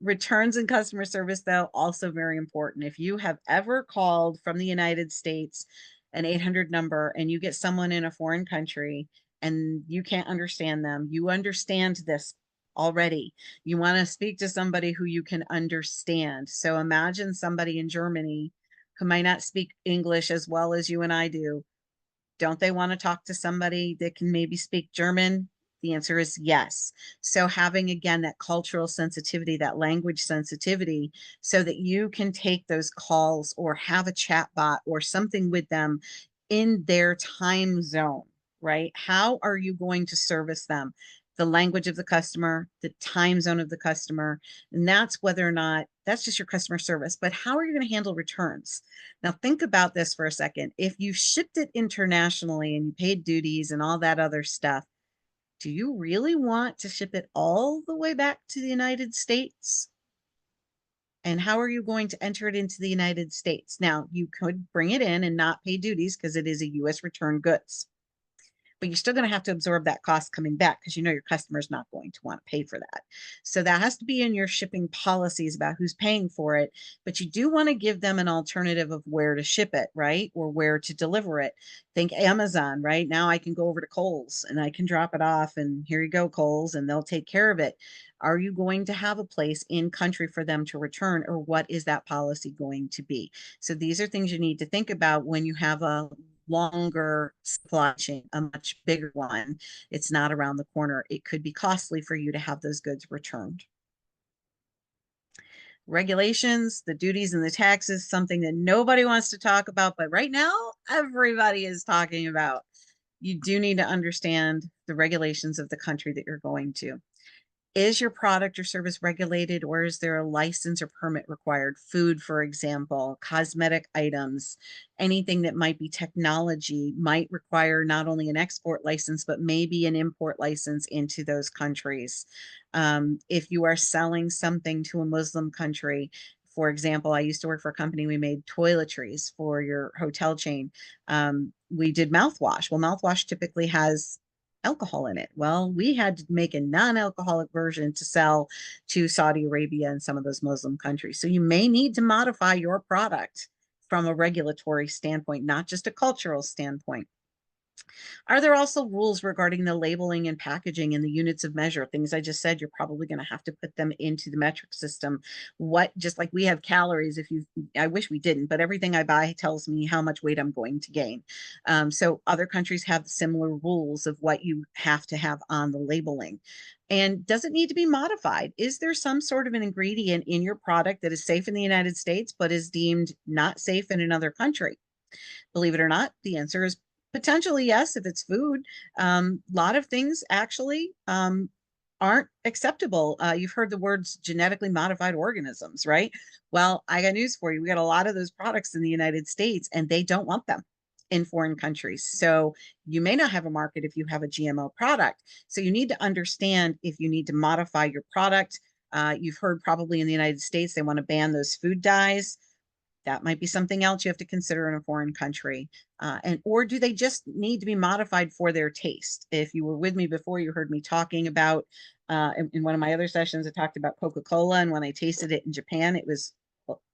[SPEAKER 3] Returns and customer service, though, also very important. If you have ever called from the United States, an 800 number, and you get someone in a foreign country and you can't understand them, you understand this already. You want to speak to somebody who you can understand. So imagine somebody in Germany who might not speak English as well as you and I do. Don't they want to talk to somebody that can maybe speak German? The answer is yes. So having, again, that cultural sensitivity, that language sensitivity, so that you can take those calls or have a chat bot or something with them in their time zone, right? How are you going to service them? The language of the customer, the time zone of the customer, and that's whether or not that's just your customer service. But how are you going to handle returns? Now, think about this for a second. If you shipped it internationally and you paid duties and all that other stuff, do you really want to ship it all the way back to the United States? And how are you going to enter it into the United States? Now, you could bring it in and not pay duties because it is a US return goods, but you're still going to have to absorb that cost coming back because you know your customer is not going to want to pay for that. So that has to be in your shipping policies about who's paying for it, but you do want to give them an alternative of where to ship it, right? Or where to deliver it. Think Amazon, right? Now I can go over to Kohl's and I can drop it off and here you go, Kohl's, and they'll take care of it. Are you going to have a place in country for them to return, or what is that policy going to be? So these are things you need to think about when you have a longer supply chain, a much bigger one. It's not around the corner. It could be costly for you to have those goods returned. Regulations, the duties and the taxes, something that nobody wants to talk about, but right now everybody is talking about. You do need to understand the regulations of the country that you're going to. Is your product or service regulated, or is there a license or permit required? Food, for example, cosmetic items, anything that might be technology might require not only an export license, but maybe an import license into those countries. If you are selling something to a Muslim country, for example, I used to work for a company, we made toiletries for your hotel chain. We did mouthwash. Well, mouthwash typically has alcohol in it. Well, we had to make a non-alcoholic version to sell to Saudi Arabia and some of those Muslim countries. So you may need to modify your product from a regulatory standpoint, not just a cultural standpoint. Are there also rules regarding the labeling and packaging and the units of measure? Things I just said, you're probably going to have to put them into the metric system. What, just like we have calories, if you, I wish we didn't, but everything I buy tells me how much weight I'm going to gain. So other countries have similar rules of what you have to have on the labeling. And does it need to be modified? Is there some sort of an ingredient in your product that is safe in the United States, but is deemed not safe in another country? Believe it or not, the answer is potentially yes, if it's food. A lot of things actually aren't acceptable. You've heard the words genetically modified organisms, right? Well, I got news for you. We got a lot of those products in the United States and they don't want them in foreign countries. So you may not have a market if you have a GMO product. So you need to understand if you need to modify your product. You've heard probably in the United States, they want to ban those food dyes. That might be something else you have to consider in a foreign country. Or do they just need to be modified for their taste? If you were with me before, you heard me talking about, in one of my other sessions, I talked about Coca-Cola. And when I tasted it in Japan, it was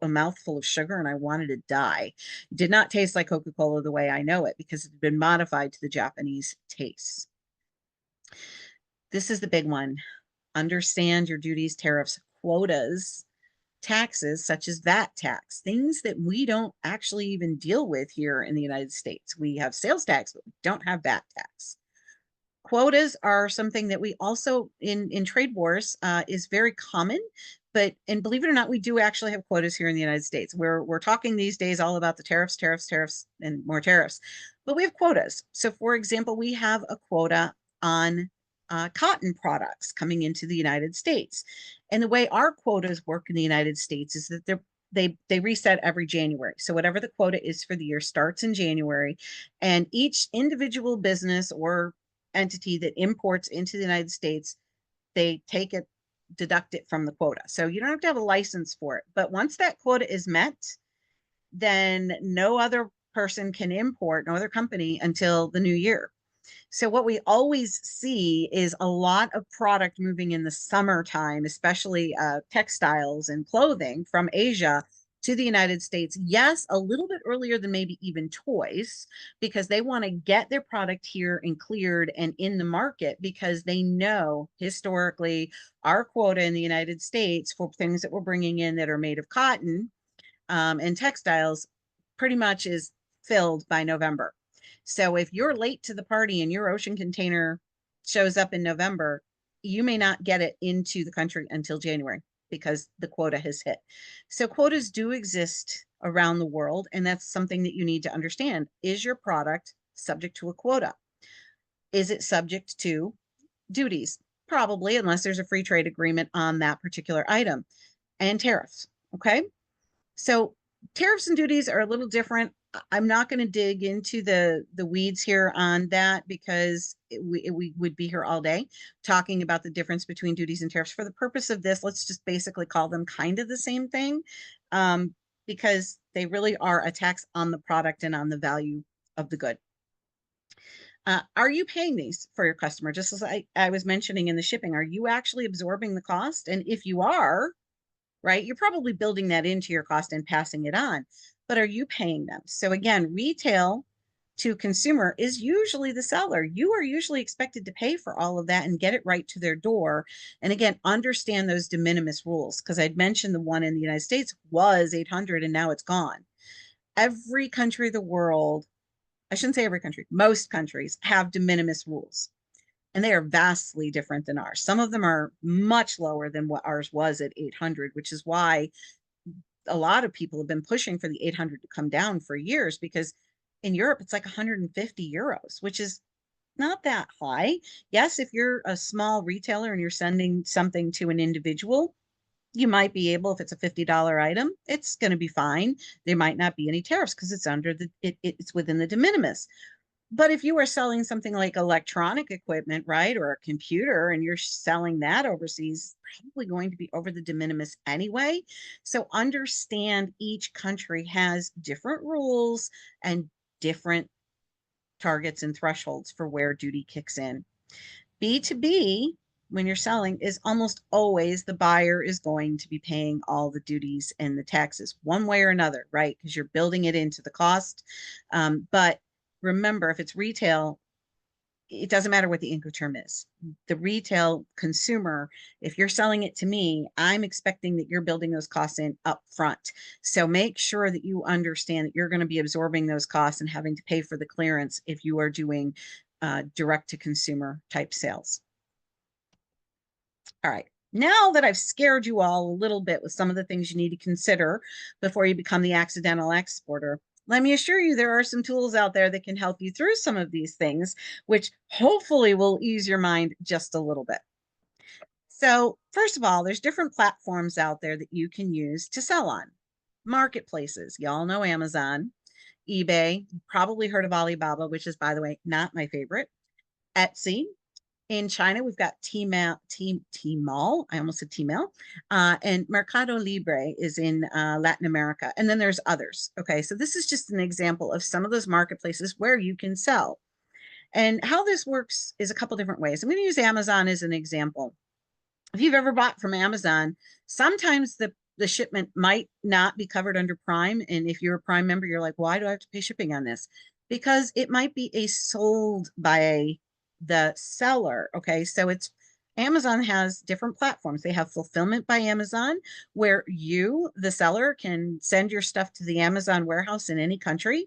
[SPEAKER 3] a mouthful of sugar and I wanted to die. It did not taste like Coca-Cola the way I know it because it had been modified to the Japanese taste. This is the big one. Understand your duties, tariffs, quotas, taxes such as VAT tax, things that we don't actually even deal with here in the United States. We have sales tax, but we don't have VAT tax. Quotas are something that we also in trade wars is very common, but and believe it or not, we do actually have quotas here in the United States. We're talking these days all about the tariffs, and more tariffs, but we have quotas. So, for example, we have a quota on cotton products coming into the United States, and the way our quotas work in the United States is that they reset every January. So whatever the quota is for the year starts in January, and each individual business or entity that imports into the United States, they take it, deduct it from the quota. So you don't have to have a license for it. But once that quota is met, then no other person can import, no other company until the new year. So what we always see is a lot of product moving in the summertime, especially textiles and clothing from Asia to the United States. Yes, a little bit earlier than maybe even toys, because they want to get their product here and cleared and in the market because they know historically our quota in the United States for things that we're bringing in that are made of cotton and textiles pretty much is filled by November. So if you're late to the party and your ocean container shows up in November, you may not get it into the country until January because the quota has hit. So quotas do exist around the world, and that's something that you need to understand. Is your product subject to a quota? Is it subject to duties? Probably, unless there's a free trade agreement on that particular item, and tariffs. Okay. So tariffs and duties are a little different. I'm not going to dig into the weeds here on that because we would be here all day talking about the difference between duties and tariffs. For the purpose of this, let's just basically call them kind of the same thing, because they really are a tax on the product and on the value of the good. Are you paying these for your customer? Just as I was mentioning in the shipping, are you actually absorbing the cost? And if you are, right, you're probably building that into your cost and passing it on, but are you paying them? So again, retail to consumer is usually the seller. You are usually expected to pay for all of that and get it right to their door. And again, understand those de minimis rules, because I'd mentioned the one in the United States was 800 and now it's gone. Every country of the world, I shouldn't say every country, most countries have de minimis rules, and they are vastly different than ours. Some of them are much lower than what ours was at 800, which is why a lot of people have been pushing for the 800 to come down for years, because in Europe, it's like 150 euros, which is not that high. Yes, if you're a small retailer and you're sending something to an individual, you might be able, if it's a $50 item, it's going to be fine. There might not be any tariffs because it's under it's within the de minimis. But if you are selling something like electronic equipment, right, or a computer, and you're selling that overseas, probably going to be over the de minimis anyway. So understand each country has different rules and different targets and thresholds for where duty kicks in. B2B, when you're selling, is almost always the buyer is going to be paying all the duties and the taxes one way or another, right? Because you're building it into the cost. But remember, if it's retail, it doesn't matter what the Incoterm is. The retail consumer, if you're selling it to me, I'm expecting that you're building those costs in up front. So make sure that you understand that you're going to be absorbing those costs and having to pay for the clearance if you are doing direct to consumer type sales. All right. Now that I've scared you all a little bit with some of the things you need to consider before you become the accidental exporter, let me assure you there are some tools out there that can help you through some of these things, which hopefully will ease your mind just a little bit. So first of all, there's different platforms out there that you can use to sell on. Marketplaces, y'all know Amazon, eBay, probably heard of Alibaba, which is, by the way, not my favorite. Etsy. In China, we've got Tmall, I almost said Tmall, and Mercado Libre is in Latin America. And then there's others. Okay, so this is just an example of some of those marketplaces where you can sell. And how this works is a couple different ways. I'm going to use Amazon as an example. If you've ever bought from Amazon, sometimes the shipment might not be covered under Prime. And if you're a Prime member, you're like, why do I have to pay shipping on this? Because it might be a sold by the seller. Okay. So it's Amazon has different platforms. They have fulfillment by Amazon, where you, the seller, can send your stuff to the Amazon warehouse in any country,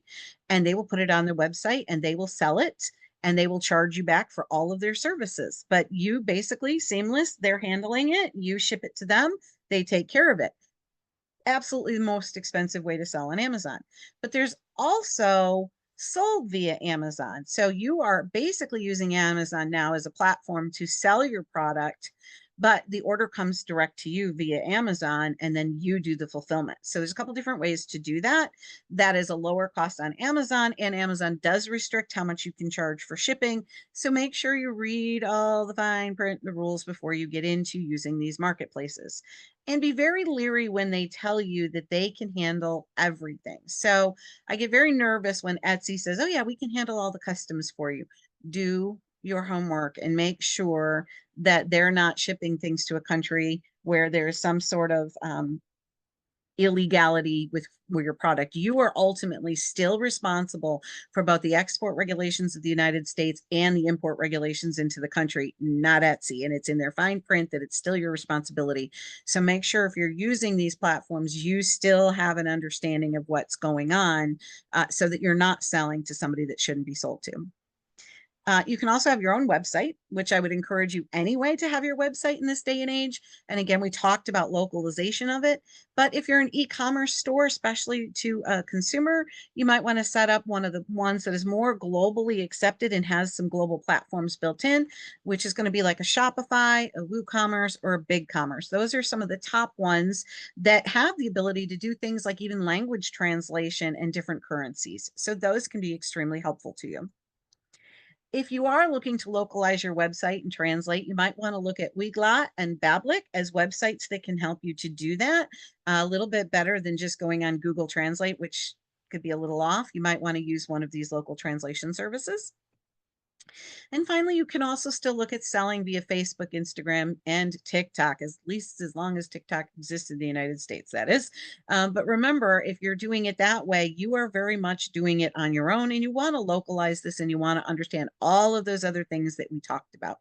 [SPEAKER 3] and they will put it on their website and they will sell it and they will charge you back for all of their services. But you basically seamless, they're handling it, you ship it to them, they take care of it. Absolutely the most expensive way to sell on Amazon. But there's also sold via Amazon. So you are basically using Amazon now as a platform to sell your product, but the order comes direct to you via Amazon and then you do the fulfillment. So there's a couple different ways to do that. That is a lower cost on Amazon, and Amazon does restrict how much you can charge for shipping. So make sure you read all the fine print, the rules before you get into using these marketplaces. And be very leery when they tell you that they can handle everything. So I get very nervous when Etsy says, oh, yeah, we can handle all the customs for you. Do your homework and make sure that they're not shipping things to a country where there's some sort of illegality with your product. You are ultimately still responsible for both the export regulations of the United States and the import regulations into the country, not Etsy. And it's in their fine print that it's still your responsibility. So make sure if you're using these platforms, you still have an understanding of what's going on, so that you're not selling to somebody that shouldn't be sold to. You can also have your own website, which I would encourage you anyway to have your website in this day and age. And again, we talked about localization of it. But if you're an e-commerce store, especially to a consumer, you might want to set up one of the ones that is more globally accepted and has some global platforms built in, which is going to be like a Shopify, a WooCommerce, or a BigCommerce. Those are some of the top ones that have the ability to do things like even language translation and different currencies. So those can be extremely helpful to you. If you are looking to localize your website and translate, you might want to look at Weglot and Babblik as websites that can help you to do that a little bit better than just going on Google Translate, which could be a little off. You might want to use one of these local translation services. And finally, you can also still look at selling via Facebook, Instagram, and TikTok, at least as long as TikTok exists in the United States, that is. But remember, if you're doing it that way, you are very much doing it on your own, and you want to localize this and you want to understand all of those other things that we talked about.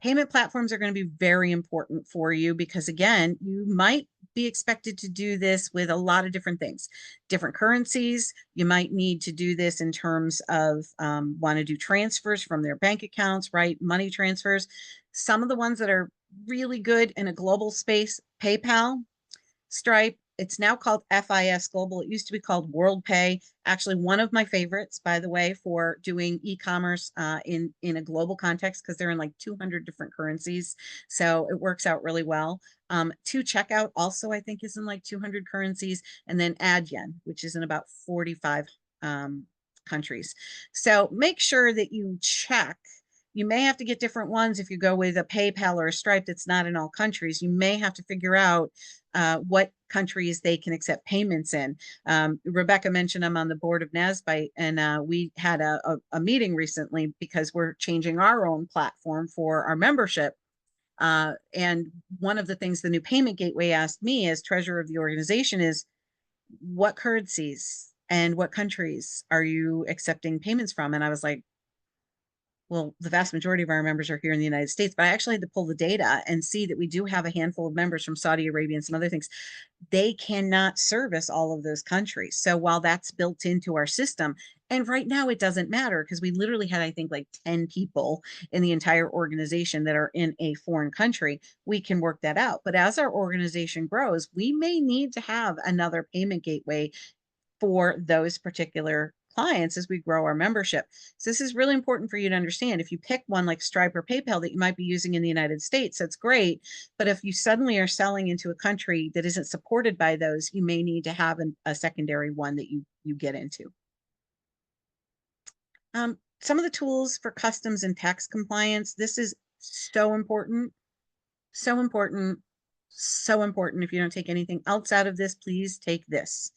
[SPEAKER 3] Payment platforms are going to be very important for you because, again, you might be expected to do this with a lot of different things, different currencies. You might need to do this in terms of want to do transfers from their bank accounts, right? Money transfers. Some of the ones that are really good in a global space, PayPal, Stripe. It's now called FIS Global. It used to be called WorldPay. Actually, one of my favorites, by the way, for doing e-commerce in a global context, because they're in like 200 different currencies. So it works out really well. To Checkout also, I think, is in like 200 currencies. And then Adyen, which is in about 45 countries. So make sure that you check. You may have to get different ones if you go with a PayPal or a Stripe that's not in all countries. You may have to figure out what countries they can accept payments in. Rebecca mentioned I'm on the board of NASBITE, and we had a meeting recently because we're changing our own platform for our membership. And one of the things the new payment gateway asked me as treasurer of the organization is, what currencies and what countries are you accepting payments from? And I was like, well, the vast majority of our members are here in the United States, but I actually had to pull the data and see that we do have a handful of members from Saudi Arabia and some other things. They cannot service all of those countries. So while that's built into our system, and right now it doesn't matter because we literally had, I think, like 10 people in the entire organization that are in a foreign country, we can work that out. But as our organization grows, we may need to have another payment gateway for those particular clients as we grow our membership. So this is really important for you to understand. If you pick one like Stripe or PayPal that you might be using in the United States, that's great. But if you suddenly are selling into a country that isn't supported by those, you may need to have a secondary one that you get into. Some of the tools for customs and tax compliance. This is so important, so important, so important. If you don't take anything else out of this, please take this.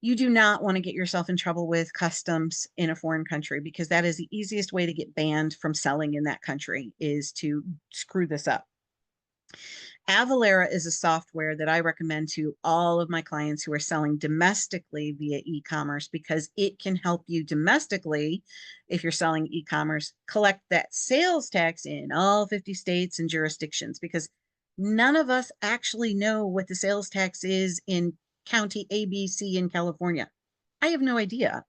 [SPEAKER 3] You do not want to get yourself in trouble with customs in a foreign country, because that is the easiest way to get banned from selling in that country, is to screw this up. Avalara is a software that I recommend to all of my clients who are selling domestically via e-commerce because it can help you domestically, if you're selling e-commerce, collect that sales tax in all 50 states and jurisdictions, because none of us actually know what the sales tax is in county ABC in California. I have no idea.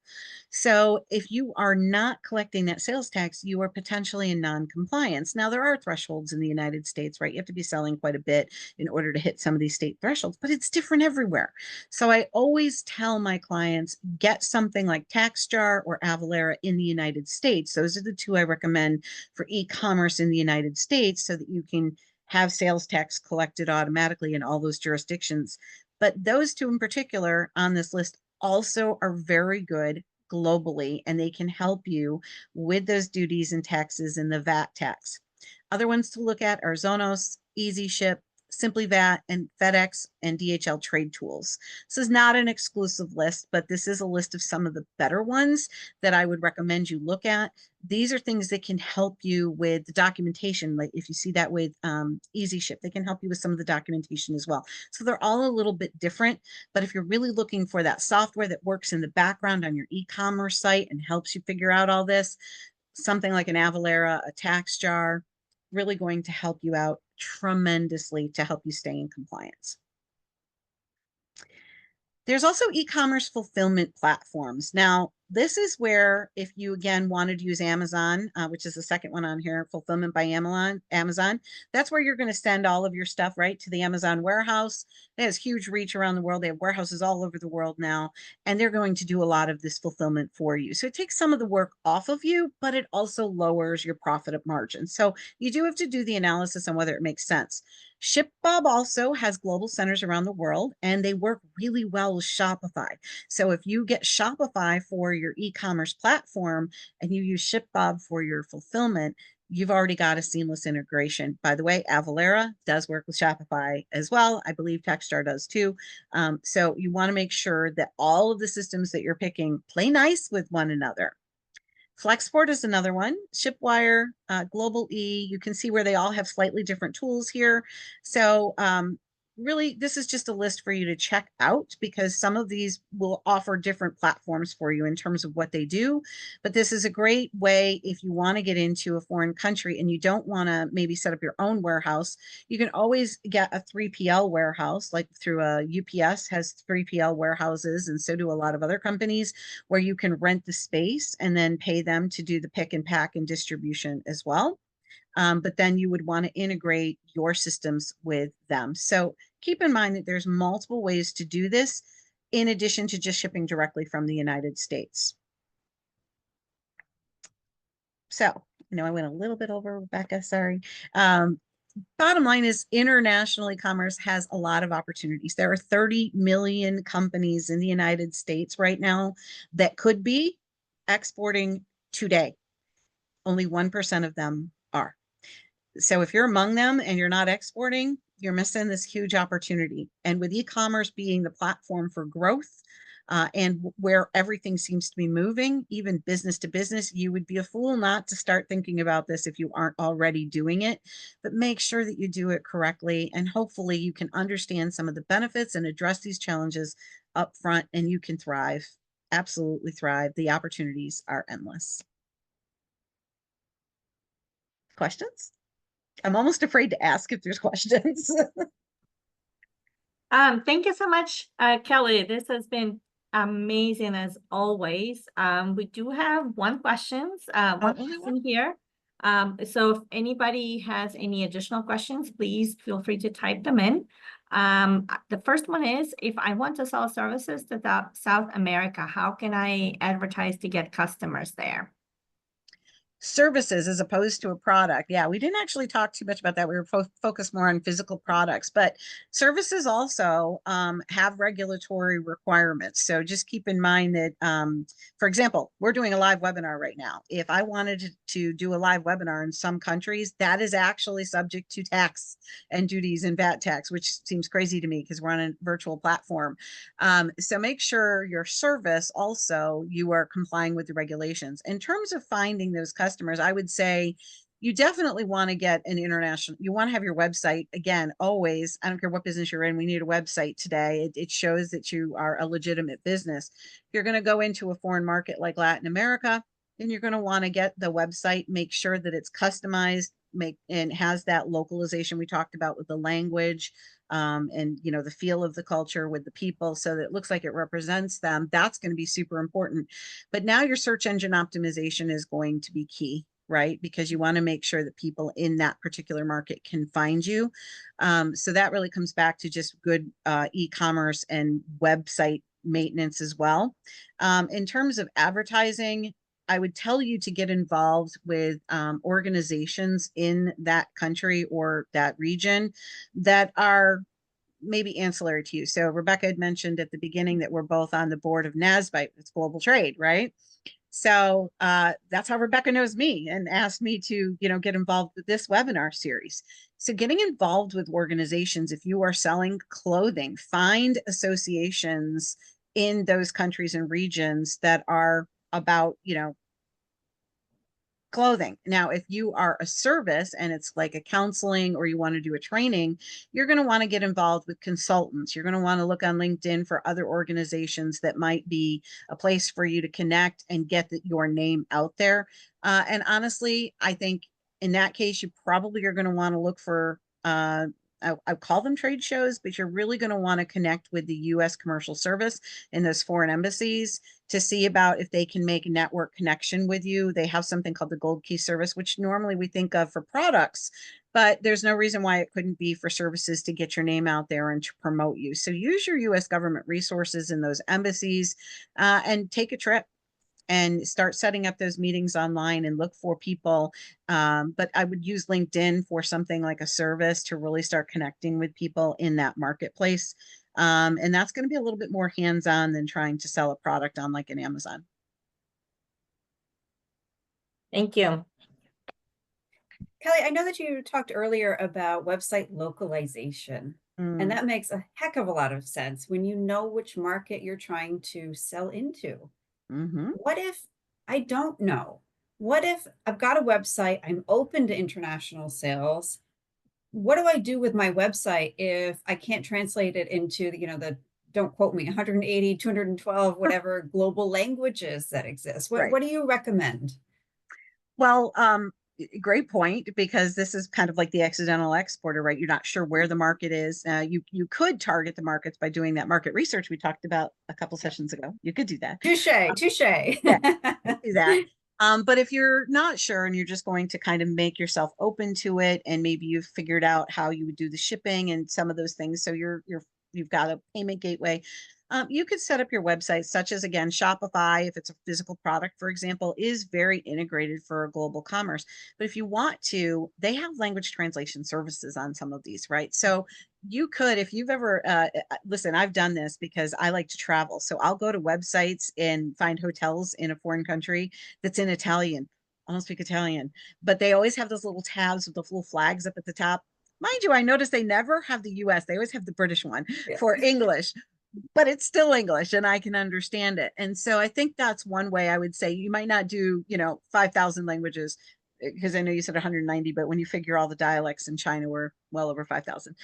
[SPEAKER 3] So if you are not collecting that sales tax, you are potentially in non-compliance. Now, there are thresholds in the United States, right? You have to be selling quite a bit in order to hit some of these state thresholds, but it's different everywhere. So I always tell my clients, get something like TaxJar or Avalara in the United States. Those are the two I recommend for e-commerce in the United States so that you can have sales tax collected automatically in all those jurisdictions. But those two in particular on this list also are very good globally, and they can help you with those duties and taxes and the VAT tax. Other ones to look at are Zonos, Easy Ship, Simply VAT, and FedEx and DHL Trade Tools. This is not an exclusive list, but this is a list of some of the better ones that I would recommend you look at. These are things that can help you with the documentation. Like if you see that with Easy Ship, they can help you with some of the documentation as well. So they're all a little bit different, but if you're really looking for that software that works in the background on your e-commerce site and helps you figure out all this, something like an Avalara, a TaxJar, really going to help you out tremendously to help you stay in compliance. There's also e-commerce fulfillment platforms. Now, this is where if you, again, wanted to use Amazon, which is the second one on here, fulfillment by Amazon, that's where you're going to send all of your stuff right to the Amazon warehouse. It has huge reach around the world. They have warehouses all over the world now, and they're going to do a lot of this fulfillment for you. So it takes some of the work off of you, but it also lowers your profit margin. So you do have to do the analysis on whether it makes sense. ShipBob also has global centers around the world, and they work really well with Shopify. So if you get Shopify for your e-commerce platform and you use ShipBob for your fulfillment, you've already got a seamless integration. By the way, Avalara does work with Shopify as well. I believe Techstar does too. So you want to make sure that all of the systems that you're picking play nice with one another. Flexport is another one. Shipwire, Global E, you can see where they all have slightly different tools here. So really, this is just a list for you to check out because some of these will offer different platforms for you in terms of what they do. But this is a great way if you want to get into a foreign country and you don't want to maybe set up your own warehouse. You can always get a 3PL warehouse, like through a UPS has 3PL warehouses, and so do a lot of other companies where you can rent the space and then pay them to do the pick and pack and distribution as well. But then you would want to integrate your systems with them. So keep in mind that there's multiple ways to do this in addition to just shipping directly from the United States. So, I went a little bit over, Rebecca, sorry. Bottom line is international e-commerce has a lot of opportunities. There are 30 million companies in the United States right now that could be exporting today. Only 1% of them are. So if you're among them and you're not exporting, you're missing this huge opportunity. And with e-commerce being the platform for growth and where everything seems to be moving, even business to business, you would be a fool not to start thinking about this if you aren't already doing it. But make sure that you do it correctly. And hopefully you can understand some of the benefits and address these challenges up front, and you can thrive, absolutely thrive. The opportunities are endless. Questions? I'm almost afraid to ask if there's questions.
[SPEAKER 1] Thank you so much, Kelly. This has been amazing as always. We do have one question here. So if anybody has any additional questions, please feel free to type them in. The first one is, if I want to sell services to South America, how can I advertise to get customers there?
[SPEAKER 3] Services as opposed to a product. Yeah, we didn't actually talk too much about that. We were focused more on physical products, but services also have regulatory requirements. So just keep in mind that, for example, we're doing a live webinar right now. If I wanted to do a live webinar in some countries, that is actually subject to tax and duties and VAT tax, which seems crazy to me because we're on a virtual platform. So make sure your service also, you are complying with the regulations. In terms of finding those customers, I would say you definitely want to get an international, you want to have your website, again, always, I don't care what business you're in, we need a website today. It shows that you are a legitimate business. If you're going to go into a foreign market like Latin America, then you're going to want to get the website, make sure that it's customized, and has that localization we talked about with the language, and the feel of the culture with the people, so that it looks like it represents them. That's going to be super important. But now your search engine optimization is going to be key, right? Because you want to make sure that people in that particular market can find you. So that really comes back to just good e-commerce and website maintenance as well. In terms of advertising, I would tell you to get involved with organizations in that country or that region that are maybe ancillary to you. So Rebecca had mentioned at the beginning that we're both on the board of NASBITE, it's global trade, right? So that's how Rebecca knows me and asked me to, get involved with this webinar series. So getting involved with organizations, if you are selling clothing, find associations in those countries and regions that are about, clothing. Now, if you are a service and it's like a counseling or you want to do a training, you're going to want to get involved with consultants. You're going to want to look on LinkedIn for other organizations that might be a place for you to connect and get your name out there. And honestly, I think in that case, you probably are going to want to look for I call them trade shows, but you're really going to want to connect with the U.S. Commercial Service and those foreign embassies to see about if they can make a network connection with you. They have something called the Gold Key Service, which normally we think of for products, but there's no reason why it couldn't be for services to get your name out there and to promote you. So use your U.S. government resources in those embassies and take a trip and start setting up those meetings online and look for people. But I would use LinkedIn for something like a service to really start connecting with people in that marketplace. And that's going to be a little bit more hands-on than trying to sell a product on like an Amazon.
[SPEAKER 1] Thank you.
[SPEAKER 2] Kelly, I know that you talked earlier about website localization, and that makes a heck of a lot of sense when you know which market you're trying to sell into. What if I don't know? What if I've got a website, I'm open to international sales? What do I do with my website if I can't translate it into the don't quote me 180, 212, whatever global languages that exist?
[SPEAKER 3] Right.
[SPEAKER 2] What do you recommend?
[SPEAKER 3] Well, great point, because this is kind of like the accidental exporter, right? You're not sure where the market is. You could target the markets by doing that market research we talked about a couple sessions ago. You could do that.
[SPEAKER 2] Touche.
[SPEAKER 3] Yeah, do that. But if you're not sure and you're just going to kind of make yourself open to it, and maybe you've figured out how you would do the shipping and some of those things, so you've got a payment gateway, you could set up your website, such as, again, Shopify, if it's a physical product, for example, is very integrated for a global commerce. But if you want to, they have language translation services on some of these, right? So you could, if you've ever, listen, I've done this because I like to travel. So I'll go to websites and find hotels in a foreign country that's in Italian. I don't speak Italian, but they always have those little tabs with the little flags up at the top. Mind you, I noticed they never have the US. They always have the British one for English, but it's still English and I can understand it. And so I think that's one way I would say. You might not do, 5,000 languages, because I know you said 190, but when you figure all the dialects in China, we're well over 5,000.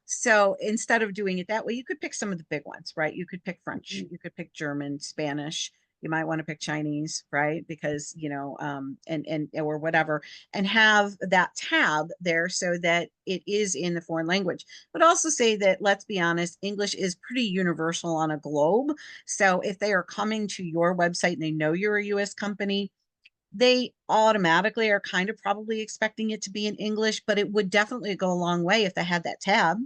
[SPEAKER 3] So instead of doing it that way, you could pick some of the big ones, right? You could pick French, you could pick German, Spanish. You might want to pick Chinese, right? Because, and or whatever, and have that tab there so that it is in the foreign language. But also say that, let's be honest, English is pretty universal on a globe. So if they are coming to your website and they know you're a US company, they automatically are kind of probably expecting it to be in English, but it would definitely go a long way if they had that tab.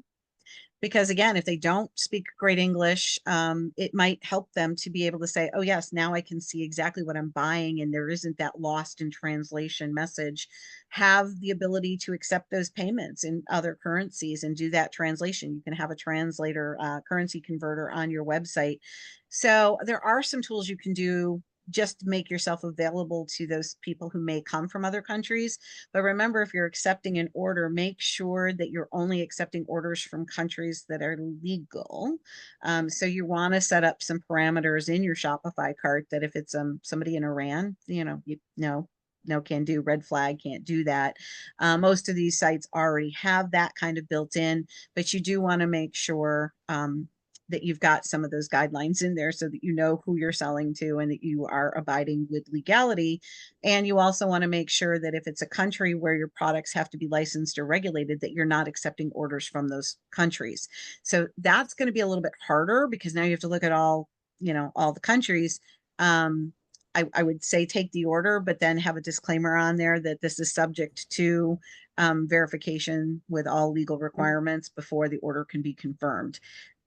[SPEAKER 3] Because again, if they don't speak great English, it might help them to be able to say, oh yes, now I can see exactly what I'm buying, and there isn't that lost in translation message. Have the ability to accept those payments in other currencies and do that translation. You can have a translator, currency converter on your website. So there are some tools you can do just to make yourself available to those people who may come from other countries. But remember, if you're accepting an order, make sure that you're only accepting orders from countries that are legal. So you want to set up some parameters in your Shopify cart that if it's somebody in Iran, you know. no can do, red flag, can't do that. Most of these sites already have that kind of built in, but you do want to make sure that you've got some of those guidelines in there so that you know who you're selling to and that you are abiding with legality. And you also want to make sure that if it's a country where your products have to be licensed or regulated, that you're not accepting orders from those countries. So that's going to be a little bit harder because now you have to look at all, all the countries. I would say take the order, but then have a disclaimer on there that this is subject to verification with all legal requirements before the order can be confirmed.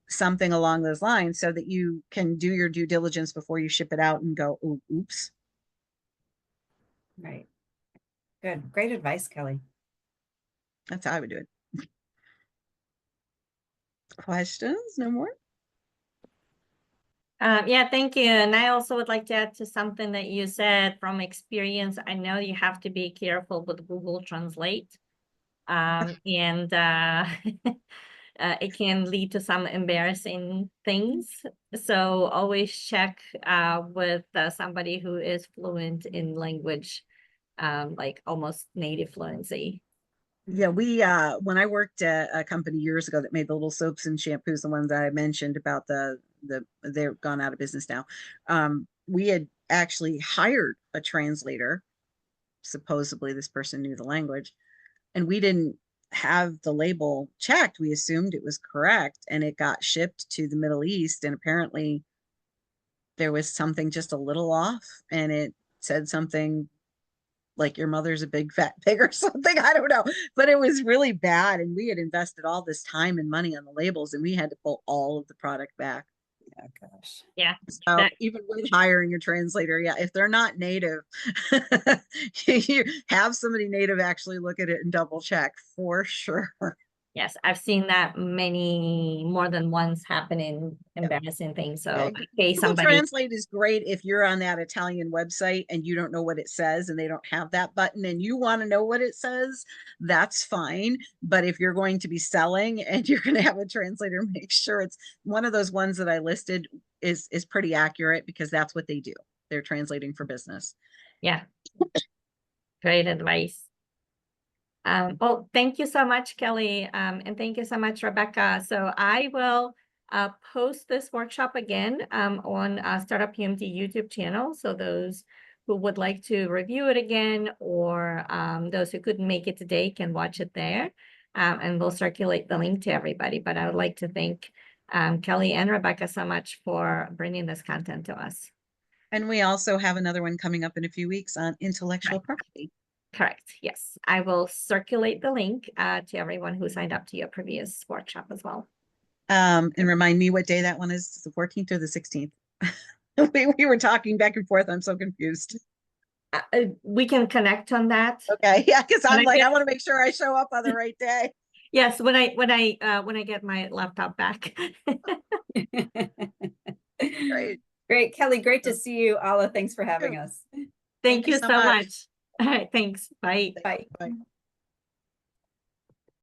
[SPEAKER 3] Something along those lines so that you can do your due diligence before you ship it out and go, oh, oops.
[SPEAKER 2] Right. Good. Great advice, Kelly.
[SPEAKER 3] That's how I would do it. Questions? No more?
[SPEAKER 1] Yeah, thank you. And I also would like to add to something that you said from experience. I know you have to be careful with Google Translate. And it can lead to some embarrassing things. So always check with somebody who is fluent in language, like almost native fluency.
[SPEAKER 3] Yeah, when I worked at a company years ago that made the little soaps and shampoos, the ones that I mentioned about they're gone out of business now. We had actually hired a translator. Supposedly this person knew the language, and we didn't have the label checked. We assumed it was correct, and it got shipped to the Middle East, and apparently there was something just a little off, and it said something like your mother's a big fat pig or something. I don't know, but it was really bad, and we had invested all this time and money on the labels, and we had to pull all of the product back.
[SPEAKER 2] Oh gosh.
[SPEAKER 1] Yeah.
[SPEAKER 3] So even with hiring a translator, yeah, if they're not native, you have somebody native actually look at it and double check for sure.
[SPEAKER 1] Yes, I've seen that more than once happen in embarrassing things. So
[SPEAKER 3] Yeah,
[SPEAKER 1] in case
[SPEAKER 3] Google
[SPEAKER 1] somebody,
[SPEAKER 3] Translate is great if you're on that Italian website and you don't know what it says and they don't have that button and you want to know what it says, that's fine. But if you're going to be selling and you're going to have a translator, make sure it's one of those ones that I listed is pretty accurate because that's what they do. They're translating for business.
[SPEAKER 1] yeah, great advice. Well, thank you so much, Kelly. And thank you so much, Rebecca. So I will post this workshop again on Startup PMT YouTube channel. So those who would like to review it again or those who couldn't make it today can watch it there. And we'll circulate the link to everybody. But I would like to thank Kelly and Rebecca so much for bringing this content to us.
[SPEAKER 3] And we also have another one coming up in a few weeks on intellectual property.
[SPEAKER 1] Correct. Yes. I will circulate the link to everyone who signed up to your previous workshop as well.
[SPEAKER 3] And remind me what day that one is, the 14th or the 16th? we were talking back and forth. I'm so confused.
[SPEAKER 1] We can connect on that.
[SPEAKER 3] Okay. Yeah. Cause I'm like,
[SPEAKER 1] get,
[SPEAKER 3] I want to make sure I show up on the right day.
[SPEAKER 1] Yes. When I get my laptop back.
[SPEAKER 3] Great.
[SPEAKER 2] Great. Kelly, great to see you. Alla, thanks for having us.
[SPEAKER 1] Thank you so much. All right. Thanks. Bye.
[SPEAKER 2] Bye.
[SPEAKER 3] Bye.